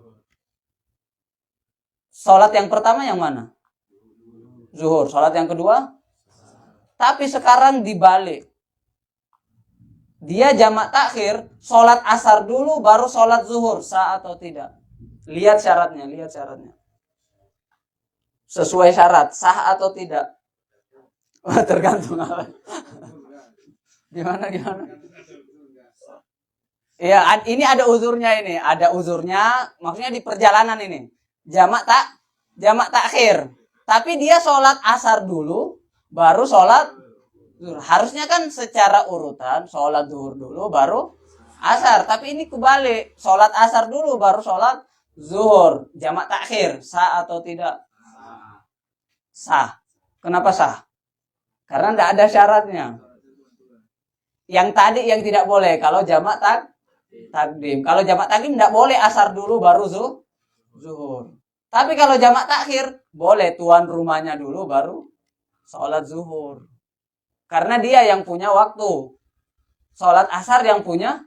B: Salat yang pertama yang mana? Zuhur. Salat yang kedua? Tapi sekarang dibalik. Dia jamak takhir, sholat asar dulu baru sholat zuhur, sah atau tidak? Lihat syaratnya. Sesuai syarat, sah atau tidak? Tergantung apa? Gimana? Ya, ini ada uzurnya ini. Ada uzurnya, maksudnya di perjalanan ini. Jamak takhir. Tapi dia sholat asar dulu, baru sholat. Harusnya kan secara urutan sholat zuhur dulu baru asar, tapi ini kebalik, sholat asar dulu baru sholat zuhur. Jamak takhir, sah atau tidak? Sah. Kenapa sah? Karena tidak ada syaratnya. Yang tadi yang tidak boleh kalau jamak takdim. Kalau jamak takdim tidak boleh asar dulu baru zuhur. Tapi kalau jamak takhir boleh, tuan rumahnya dulu baru sholat zuhur. Karena dia yang punya waktu. Sholat asar yang punya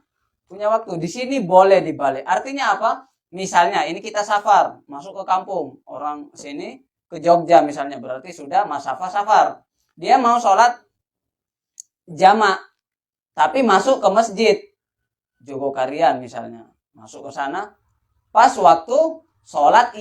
B: waktu. Di sini boleh dibalik. Artinya apa? Misalnya ini kita safar, masuk ke kampung. Orang sini ke Jogja misalnya, berarti sudah masafah safar. Dia mau sholat jamak, tapi masuk ke masjid Jogokarian misalnya. Masuk ke sana pas waktu sholat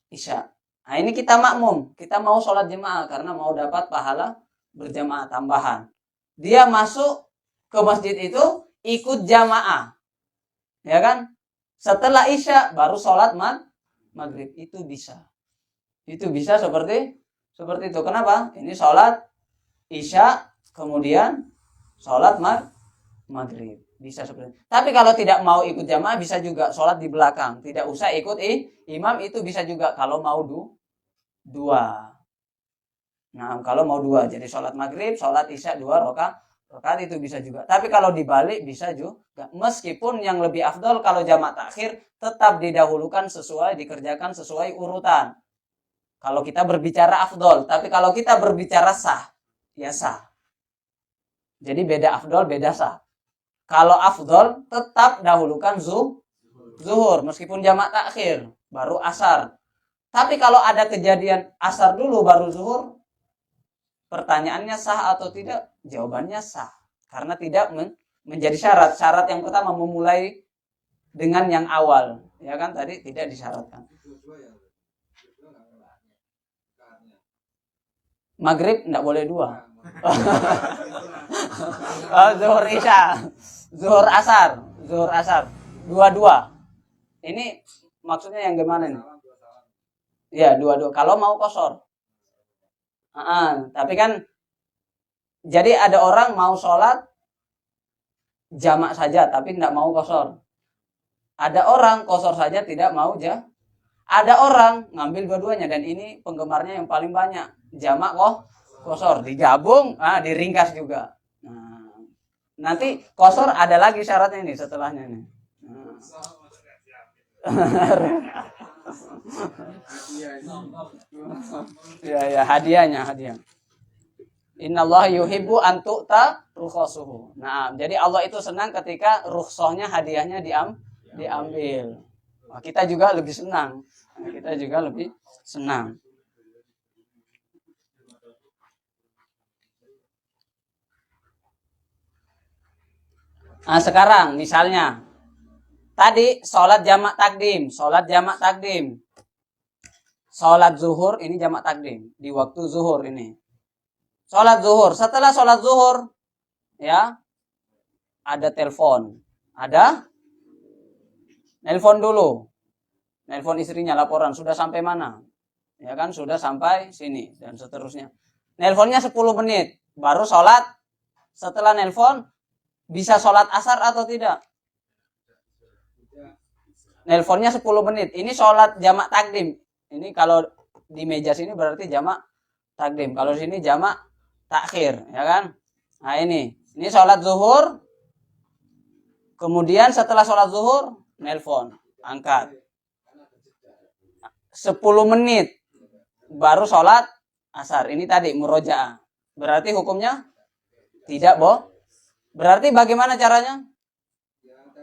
B: isya. Nah, ini kita makmum, kita mau sholat jemaah karena mau dapat pahala berjamaah tambahan. Dia masuk ke masjid itu ikut jamaah, ya kan? Setelah isya baru sholat maghrib, itu bisa seperti itu. Kenapa? Ini sholat isya kemudian sholat maghrib, bisa seperti itu. Tapi kalau tidak mau ikut jamaah bisa juga sholat di belakang, tidak usah ikut imam, itu bisa juga kalau mau dua. Nah, kalau mau 2, jadi sholat maghrib, sholat isya 2 rakaat itu bisa juga. Tapi kalau dibalik bisa juga. Meskipun yang lebih afdol kalau jamak takhir tetap didahulukan dikerjakan sesuai urutan. Kalau kita berbicara afdol, tapi kalau kita berbicara sah, ya sah. Jadi beda afdol, beda sah. Kalau afdol tetap dahulukan zuhur meskipun jamak takhir, baru asar. Tapi kalau ada kejadian asar dulu baru zuhur,
C: pertanyaannya sah atau tidak? Jawabannya sah. Karena tidak menjadi syarat. Syarat yang pertama memulai dengan yang awal. Ya kan tadi tidak disyaratkan. Maghrib enggak boleh 2. Zuhur Isya. Zuhur Asar. 2-2. Ini maksudnya yang gimana nih? Ya, 2-2. Kalau mau qashar. Tapi kan jadi ada orang mau sholat jamak saja tapi tidak mau qashar. Ada orang qashar saja tidak mau Ada orang ngambil dua-duanya dan ini penggemarnya yang paling banyak. Jamak qashar digabung, diringkas juga. Nah, nanti qashar ada lagi syaratnya nih setelahnya nih. Ya, hadiah. Innallaha yuhibbu an tu'ta rukhasuhu. Nah, jadi Allah itu senang ketika rukhsahnya, hadiahnya diambil. Nah, kita juga lebih senang. Nah, sekarang misalnya tadi sholat jamak takdim. Sholat zuhur ini jamak takdim di waktu zuhur ini. Sholat zuhur. Setelah sholat zuhur, ya, ada telepon. Nelpon dulu. Nelpon istrinya, laporan. Sudah sampai mana? Ya kan, sudah sampai sini. Dan seterusnya. Nelponnya 10 menit. Baru sholat. Setelah nelpon, bisa sholat asar atau tidak? Nelponnya 10 menit. Ini sholat jamak takdim. Ini kalau di meja sini berarti jamak takdim. Kalau sini jamak takhir, ya kan? Nah ini sholat zuhur. Kemudian setelah sholat zuhur, nelpon, angkat. 10 menit baru sholat asar. Ini tadi murojaah. Berarti hukumnya tidak, Berarti bagaimana caranya?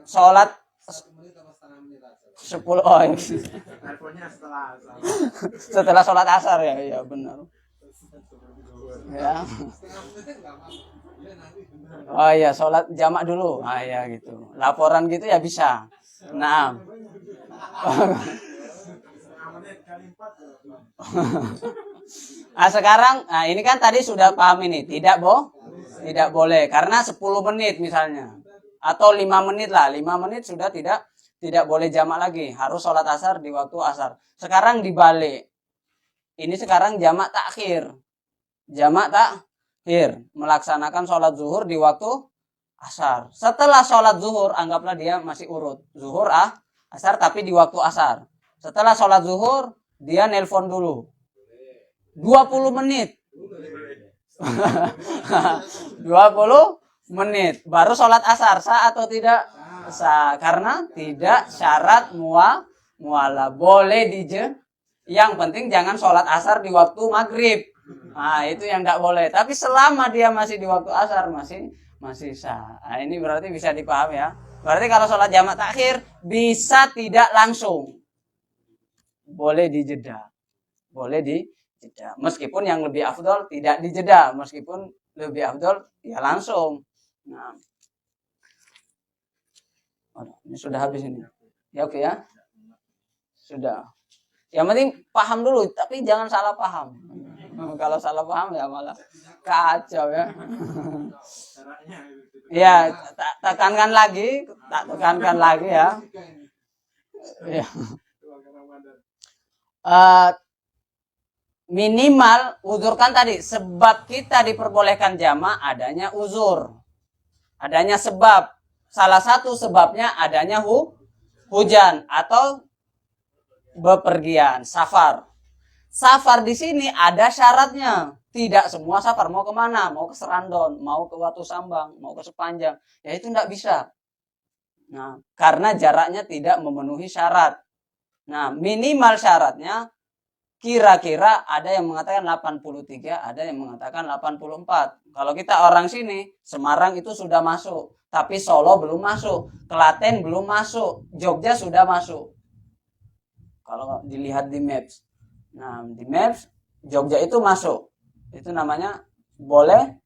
C: Sholat 10. Setelah sholat asar ya benar. Ya. Oh iya, sholat jamak dulu. Ya gitu. Laporan gitu ya bisa. Nah. Sekarang, ini kan tadi sudah paham ini. Tidak boleh. Karena 10 menit misalnya. Atau 5 menit lah. 5 menit sudah tidak boleh jamak lagi. Harus sholat asar di waktu asar. Sekarang dibalik. Ini sekarang jamak takhir. Melaksanakan sholat zuhur di waktu asar. Setelah sholat zuhur, anggaplah dia masih urut. Zuhur asar tapi di waktu asar. Setelah sholat zuhur, dia nelpon dulu. 20 menit. 20 menit. Baru sholat asar. Sah atau tidak? Sah. Karena tidak syarat mualah. Boleh Yang penting jangan sholat asar di waktu maghrib. Nah, itu yang tidak boleh. Tapi selama dia masih di waktu asar, masih sah. Nah, ini berarti bisa dipahami ya. Berarti kalau sholat jamak takhir, bisa tidak langsung. Boleh dijeda. Meskipun yang lebih afdol tidak dijeda. Meskipun lebih afdol, ya langsung. Nah. Ini sudah habis ini. Ya oke ya. Sudah. Yang penting paham dulu, tapi jangan salah paham. Kalau salah paham ya malah kacau ya. Ya, tekankan lagi ya. Ya. Minimal uzurkan tadi, sebab kita diperbolehkan jamak adanya uzur. Adanya sebab. Salah satu sebabnya adanya hujan atau bepergian, safar. Safar di sini ada syaratnya. Tidak semua safar. Mau kemana? Mau ke Serandon, mau ke Watu Sambang, mau ke Sepanjang. Ya itu tidak bisa. Nah, karena jaraknya tidak memenuhi syarat. Nah, minimal syaratnya kira-kira ada yang mengatakan 83, ada yang mengatakan 84. Kalau kita orang sini, Semarang itu sudah masuk. Tapi Solo belum masuk. Klaten belum masuk. Jogja sudah masuk. Kalau dilihat di Maps. Nah, di Maps Jogja itu masuk. Itu namanya boleh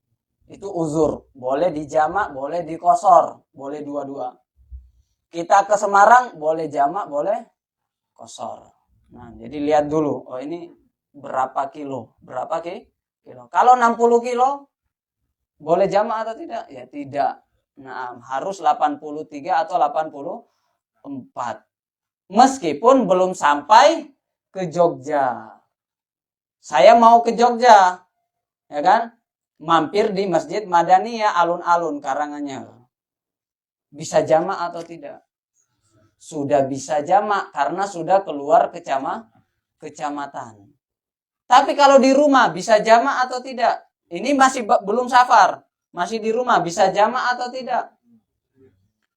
C: itu uzur, boleh dijamak, boleh dikosor, boleh dua-dua. Kita ke Semarang boleh jamak, boleh kosor. Nah, jadi lihat dulu, oh ini berapa kilo, kilo. Kalau 60 kilo boleh jamak atau tidak? Ya tidak. Nah, harus 83 atau 84. Meskipun belum sampai ke Jogja. Saya mau ke Jogja, ya kan? Mampir di Masjid Madaniyah alun-alun Karanganyar. Bisa jamak atau tidak? Sudah bisa jamak karena sudah keluar kecamatan. Tapi kalau di rumah bisa jamak atau tidak? Ini masih belum safar, masih di rumah bisa jamak atau tidak?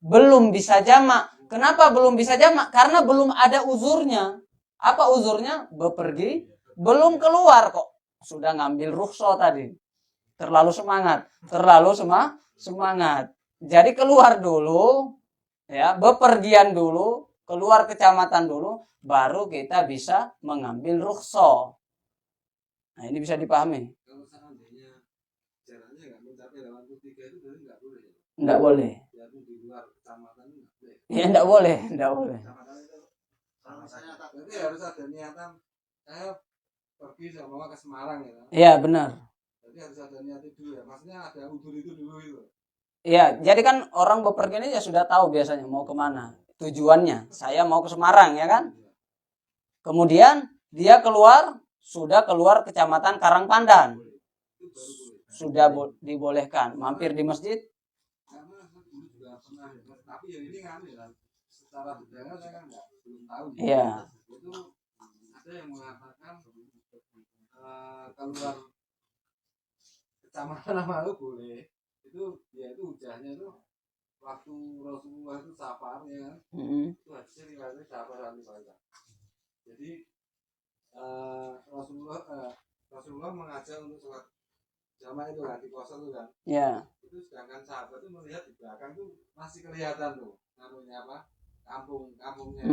C: Belum bisa jamak. Kenapa belum bisa jamak? Karena belum ada uzurnya. Apa uzurnya? Bepergi, belum keluar kok. Sudah ngambil rukhsah tadi. Terlalu semangat. Jadi keluar dulu, ya, bepergian dulu, keluar kecamatan dulu, baru kita bisa mengambil rukhsah. Nah, ini bisa dipahami.
D: Kalau seandainya jaraknya nggak mencapai 83 itu berarti nggak boleh.
C: Nggak boleh.
D: Biarpun di luar kecamatan nggak boleh.
C: Ya, nggak boleh.
D: Kecamatan itu sama saya berarti harus ada niatan saya pergi sama ke Semarang ya.
C: Iya, benar.
D: Jadi harus ada niat itu dulu ya. Maksudnya ada udur itu dulu itu.
C: Iya, jadi kan orang bepergian ini ya sudah tahu biasanya mau kemana. Tujuannya, saya mau ke Semarang, ya kan? Kemudian dia sudah keluar kecamatan Karangpandan. Sudah dibolehkan mampir di masjid.
D: Karena dulu juga pernah ya, tapi yang ini kan ya, secara budaya saya kan belum tahu.
C: Iya.
D: Itu ada yang mengatakan keluar kecamatan Amalu boleh. Itu ya itu hujannya itu waktu Rasulullah itu safarnya itu hadisnya riwayatnya sahabat riwayat. Jadi Rasulullah mengajak untuk sholat jamaah itu kan di kosong itu kan.
C: Ya.
D: Itu sedangkan sahabat itu melihat di belakang tuh masih kelihatan tuh namanya apa kampungnya.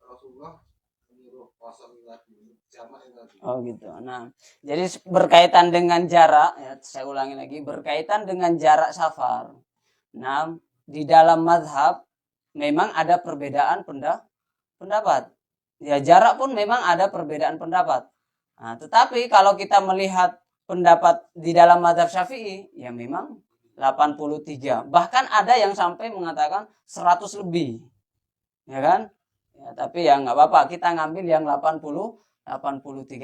D: Rasulullah menyuruh kosong lagi jamaah itu lagi.
C: Oh gitu. Nah, jadi berkaitan dengan jarak, ya, saya ulangi lagi, berkaitan dengan jarak safar. Nah, di dalam mazhab memang ada perbedaan pendapat. Ya, jarak pun memang ada perbedaan pendapat. Nah, tetapi kalau kita melihat pendapat di dalam mazhab Syafi'i, ya memang 83. Bahkan ada yang sampai mengatakan 100 lebih. Ya kan? Ya, tapi ya nggak apa-apa, kita ngambil yang 83.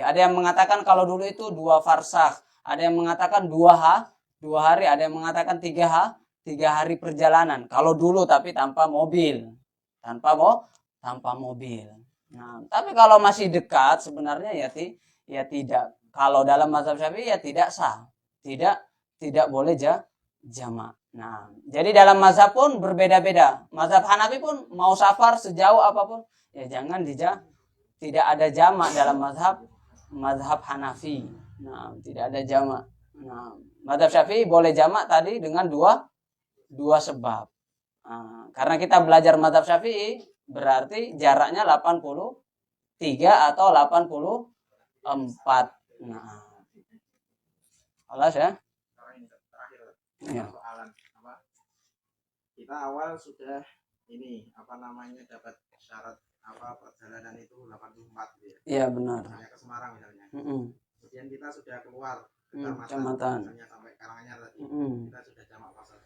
C: Ada yang mengatakan kalau dulu itu 2 farsakh, ada yang mengatakan 2 hari, ada yang mengatakan 3 hari perjalanan. Kalau dulu tapi tanpa mobil. Tanpa mobil. Nah, tapi kalau masih dekat sebenarnya ya tidak. Kalau dalam mazhab Syafi'i ya tidak sah. Tidak boleh jamak. Nah, jadi dalam mazhab pun berbeda-beda. Mazhab Hanafi pun mau safar sejauh apapun, ya jangan tidak ada jamak dalam mazhab Hanafi. Nah, tidak ada jamak. Nah, mazhab Syafi'i boleh jamak tadi dengan dua sebab. Nah, karena kita belajar mazhab Syafi'i berarti jaraknya 83 atau 84. Nah, alas ya. Ya.
E: Kita awal sudah dapat syarat perjalanan itu 84 gitu ya.
C: Iya benar.
E: Misalnya ke Semarang misalnya.
C: Kemudian
E: kita sudah keluar
C: kecamatan
E: misalnya sampai Karanganyar tadi. Kita sudah jamak pasar.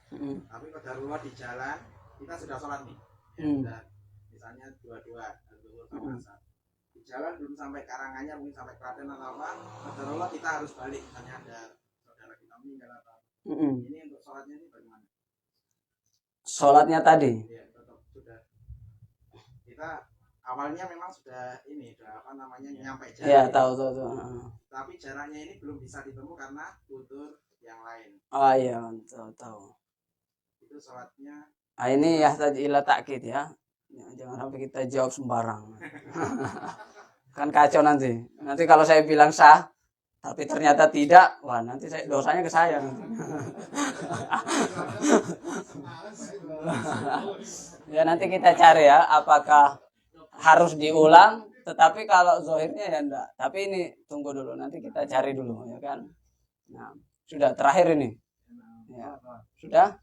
E: Tapi qadarullah di jalan kita sudah sholat nih. Sudah misalnya dua-dua sama asar. Di jalan belum sampai Karanganyar, mungkin sampai Klaten atau apa, qadarullah kita harus balik. Misalnya ada saudara kita meninggal atau ini untuk sholatnya ini bagaimana?
C: Sholatnya tadi?
E: Ya, tetap sudah. Kita awalnya memang sudah nyampe jalan.
C: Iya, tahu.
E: Tapi jaraknya ini belum bisa ditemu karena udur yang lain.
C: Oh iya, tahu.
E: Itu sholatnya.
C: Ah, ini ya tadi ilah takkid ya. Jangan sampai kita jawab sembarang. Kan kacau nanti. Nanti kalau saya bilang sah, tapi ternyata tidak, wah nanti dosanya ke saya. Ya nanti kita cari ya, apakah harus diulang Tetapi kalau zohirnya ya enggak. Tapi ini tunggu dulu, nanti kita cari dulu ya kan. Nah, sudah terakhir ini. Ya, sudah?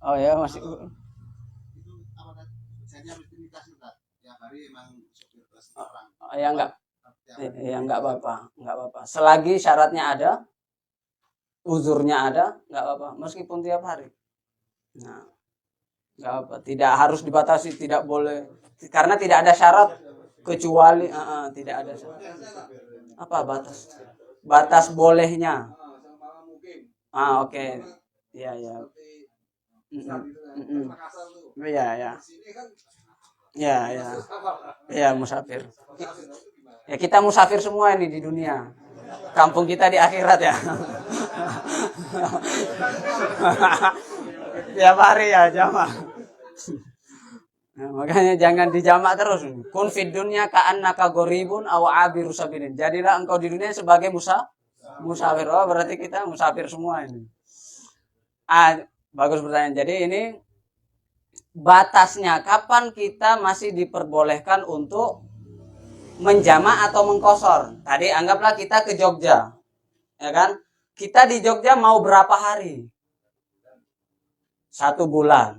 C: Oh ya masih.
E: Itu apa tadi? Saya rutinitas itu Pak. Tiap hari emang sopir bus orang.
C: Oh, ya enggak.
E: Tiap hari.
C: Ya enggak apa-apa, enggak apa-apa. Selagi syaratnya ada, uzurnya ada, enggak apa-apa. Meskipun tiap hari. Nah, enggak apa. Tidak harus dibatasi, tidak boleh. Karena tidak ada syarat kecuali tidak ada syarat. Apa batas? Batas bolehnya.
D: Sama mungkin.
C: Oke. Iya, iya.
D: Seperti saat itu kan,
C: Mm-mm.
D: Makassar tuh.
C: Iya, iya.
D: Di sini kan
C: Iya, iya. Iya, musafir.
D: Makassar itu gimana?
C: Ya kita musafir semua ini di dunia. Kampung kita di akhirat ya. Tiap hari ya jamak. Nah, makanya jangan dijamak terus. Kun fid dunya ka'annaka gharibun aw abiru sabilin. Jadilah engkau di dunia sebagai musafir. Oh, berarti kita musafir semua ini. Bagus pertanyaan. Jadi ini batasnya kapan kita masih diperbolehkan untuk menjamak atau mengkosor. Tadi anggaplah kita ke Jogja. Ya kan? Kita di Jogja mau berapa hari? 1 bulan.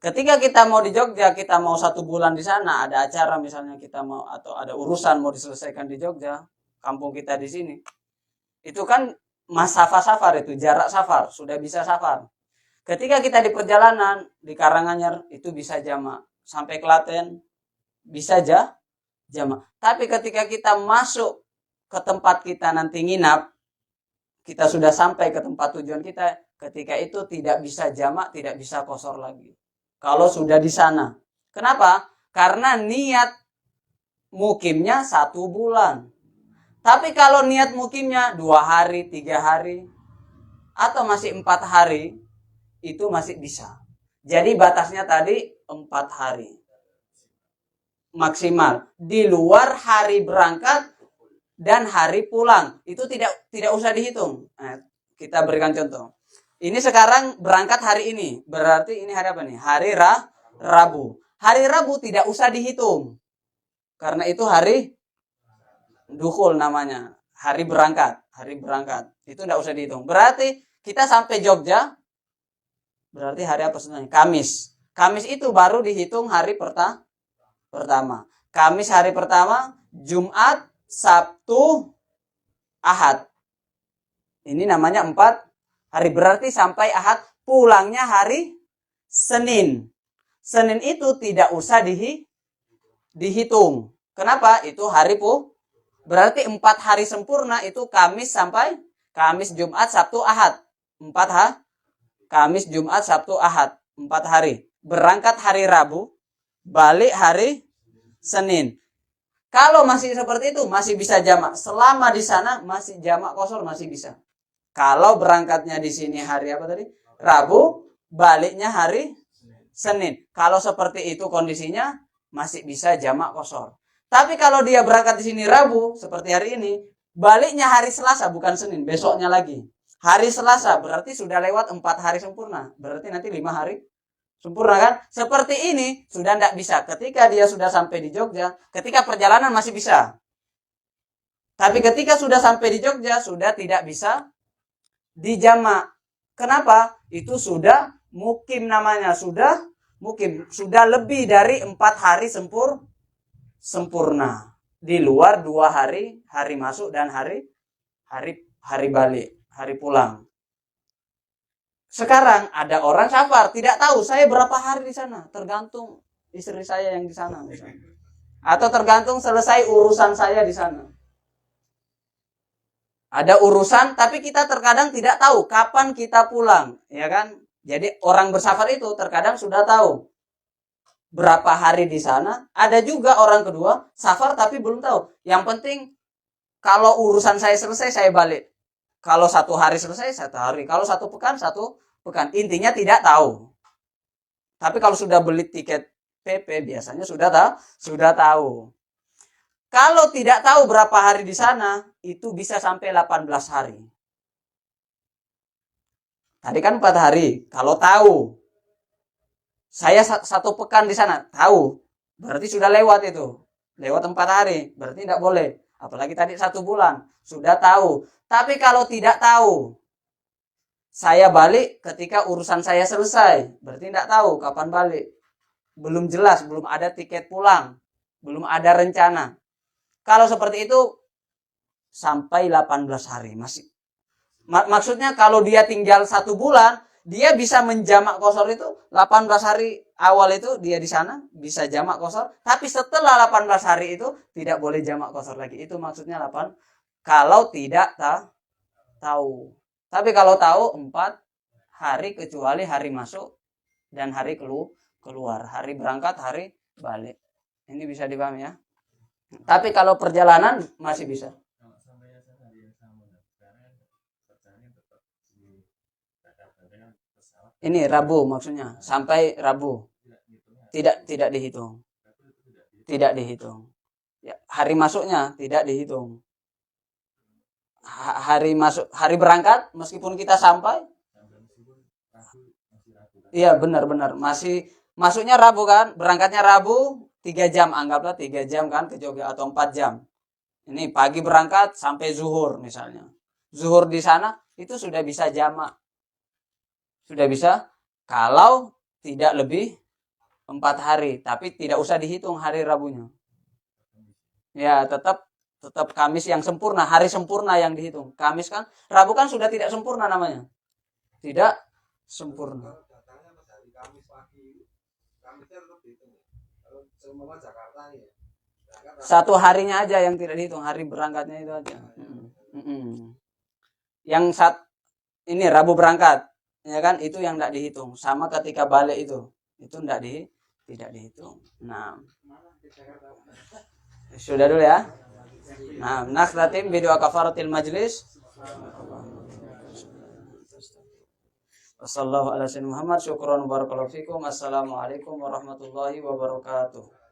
C: Ketika kita mau di Jogja, kita mau 1 bulan di sana, ada acara misalnya kita mau atau ada urusan mau diselesaikan di Jogja, kampung kita di sini. Itu kan safar itu, jarak safar, sudah bisa safar. Ketika kita di perjalanan di Karanganyar itu bisa jamak, sampai Klaten bisa jamak. Tapi ketika kita masuk ke tempat kita nanti nginap, kita sudah sampai ke tempat tujuan kita, ketika itu tidak bisa jamak, tidak bisa kosor lagi. Kalau sudah di sana. Kenapa? Karena niat mukimnya 1 bulan. Tapi kalau niat mukimnya 2 hari, 3 hari, atau masih 4 hari, itu masih bisa. Jadi batasnya tadi 4 hari. Maksimal. Di luar hari berangkat dan hari pulang. Itu tidak usah dihitung. Nah, kita berikan contoh. Ini sekarang berangkat hari ini. Berarti ini hari apa nih? Hari Rabu. Hari Rabu tidak usah dihitung. Karena itu hari dukhul namanya. Hari berangkat. Itu tidak usah dihitung. Berarti kita sampai Jogja. Berarti hari apa sebenarnya? Kamis. Kamis itu baru dihitung hari pertama. Kamis hari pertama, Jumat, Sabtu, Ahad. Ini namanya 4 hari. Berarti sampai Ahad, pulangnya hari Senin. Senin itu tidak usah dihitung. Kenapa? Itu hari berarti 4 hari sempurna itu Kamis sampai Kamis, Jumat, Sabtu, Ahad. 4 hari. Kamis, Jumat, Sabtu, Ahad. 4 hari. Berangkat hari Rabu, balik hari Senin. Kalau masih seperti itu, masih bisa jamak. Selama di sana, masih jamak kosor, masih bisa. Kalau berangkatnya di sini hari apa tadi? Rabu, baliknya hari Senin. Kalau seperti itu kondisinya, masih bisa jamak kosor. Tapi kalau dia berangkat di sini Rabu, seperti hari ini, baliknya hari Selasa, bukan Senin, besoknya lagi. Hari Selasa berarti sudah lewat 4 hari sempurna. Berarti nanti 5 hari sempurna kan? Seperti ini sudah tidak bisa. Ketika dia sudah sampai di Jogja, ketika perjalanan masih bisa. Tapi ketika sudah sampai di Jogja, sudah tidak bisa dijamak. Kenapa? Itu sudah mukim namanya. Sudah mukim. Sudah lebih dari 4 hari sempurna. Di luar 2 hari, hari masuk dan hari balik. Hari pulang. Sekarang ada orang safar, tidak tahu saya berapa hari di sana, tergantung istri saya yang di sana misalnya. Atau tergantung selesai urusan saya di sana. Ada urusan tapi kita terkadang tidak tahu kapan kita pulang, ya kan? Jadi orang bersafar itu terkadang sudah tahu berapa hari di sana. Ada juga orang kedua safar tapi belum tahu. Yang penting kalau urusan saya selesai saya balik. Kalau 1 hari selesai, 1 hari. Kalau 1 pekan, 1 pekan. Intinya tidak tahu. Tapi kalau sudah beli tiket PP, biasanya sudah tahu. Kalau tidak tahu berapa hari di sana, itu bisa sampai 18 hari. Tadi kan 4 hari. Kalau tahu, saya 1 pekan di sana, tahu. Berarti sudah lewat itu. lewat 4 hari, berarti tidak boleh. Apalagi tadi 1 bulan, sudah tahu. Tapi kalau tidak tahu, saya balik ketika urusan saya selesai, berarti tidak tahu kapan balik. Belum jelas, belum ada tiket pulang, belum ada rencana. Kalau seperti itu, sampai 18 hari masih. Maksudnya kalau dia tinggal 1 bulan, dia bisa menjamak qashar itu 18 hari awal itu dia di sana bisa jamak qashar, tapi setelah 18 hari itu tidak boleh jamak qashar lagi. Itu maksudnya 8 kalau tidak tahu. Tapi kalau tahu 4 hari kecuali hari masuk dan hari keluar, hari berangkat, hari balik. Ini bisa dipahami ya. Tapi kalau perjalanan masih bisa. Ini Rabu maksudnya, sampai Rabu. Tidak dihitung. Tidak dihitung. Ya, hari masuknya tidak dihitung. Hari masuk, hari berangkat meskipun kita sampai. Iya, benar. Masih masuknya Rabu kan, berangkatnya Rabu 3 jam, anggaplah 3 jam kan ke Jogja atau 4 jam. Ini pagi berangkat sampai zuhur misalnya. Zuhur di sana itu sudah bisa jamak. Sudah bisa kalau tidak lebih 4 hari, tapi tidak usah dihitung hari Rabunya. Ya, tetap Kamis yang sempurna, hari sempurna yang dihitung. Kamis kan, Rabu kan sudah tidak sempurna namanya. Tidak sempurna. Satu harinya aja yang tidak dihitung, hari berangkatnya itu aja. Yang ini Rabu berangkat, ya kan, itu yang tidak dihitung. Sama ketika balik itu tidak dihitung. Nah, sudah dulu ya. Nah, nakhtatim bidoa kafaratil majlis. Wassallallahu ala sayyidina Muhammad. Syukran barakallahu fikum. Assalamualaikum warahmatullahi wabarakatuh.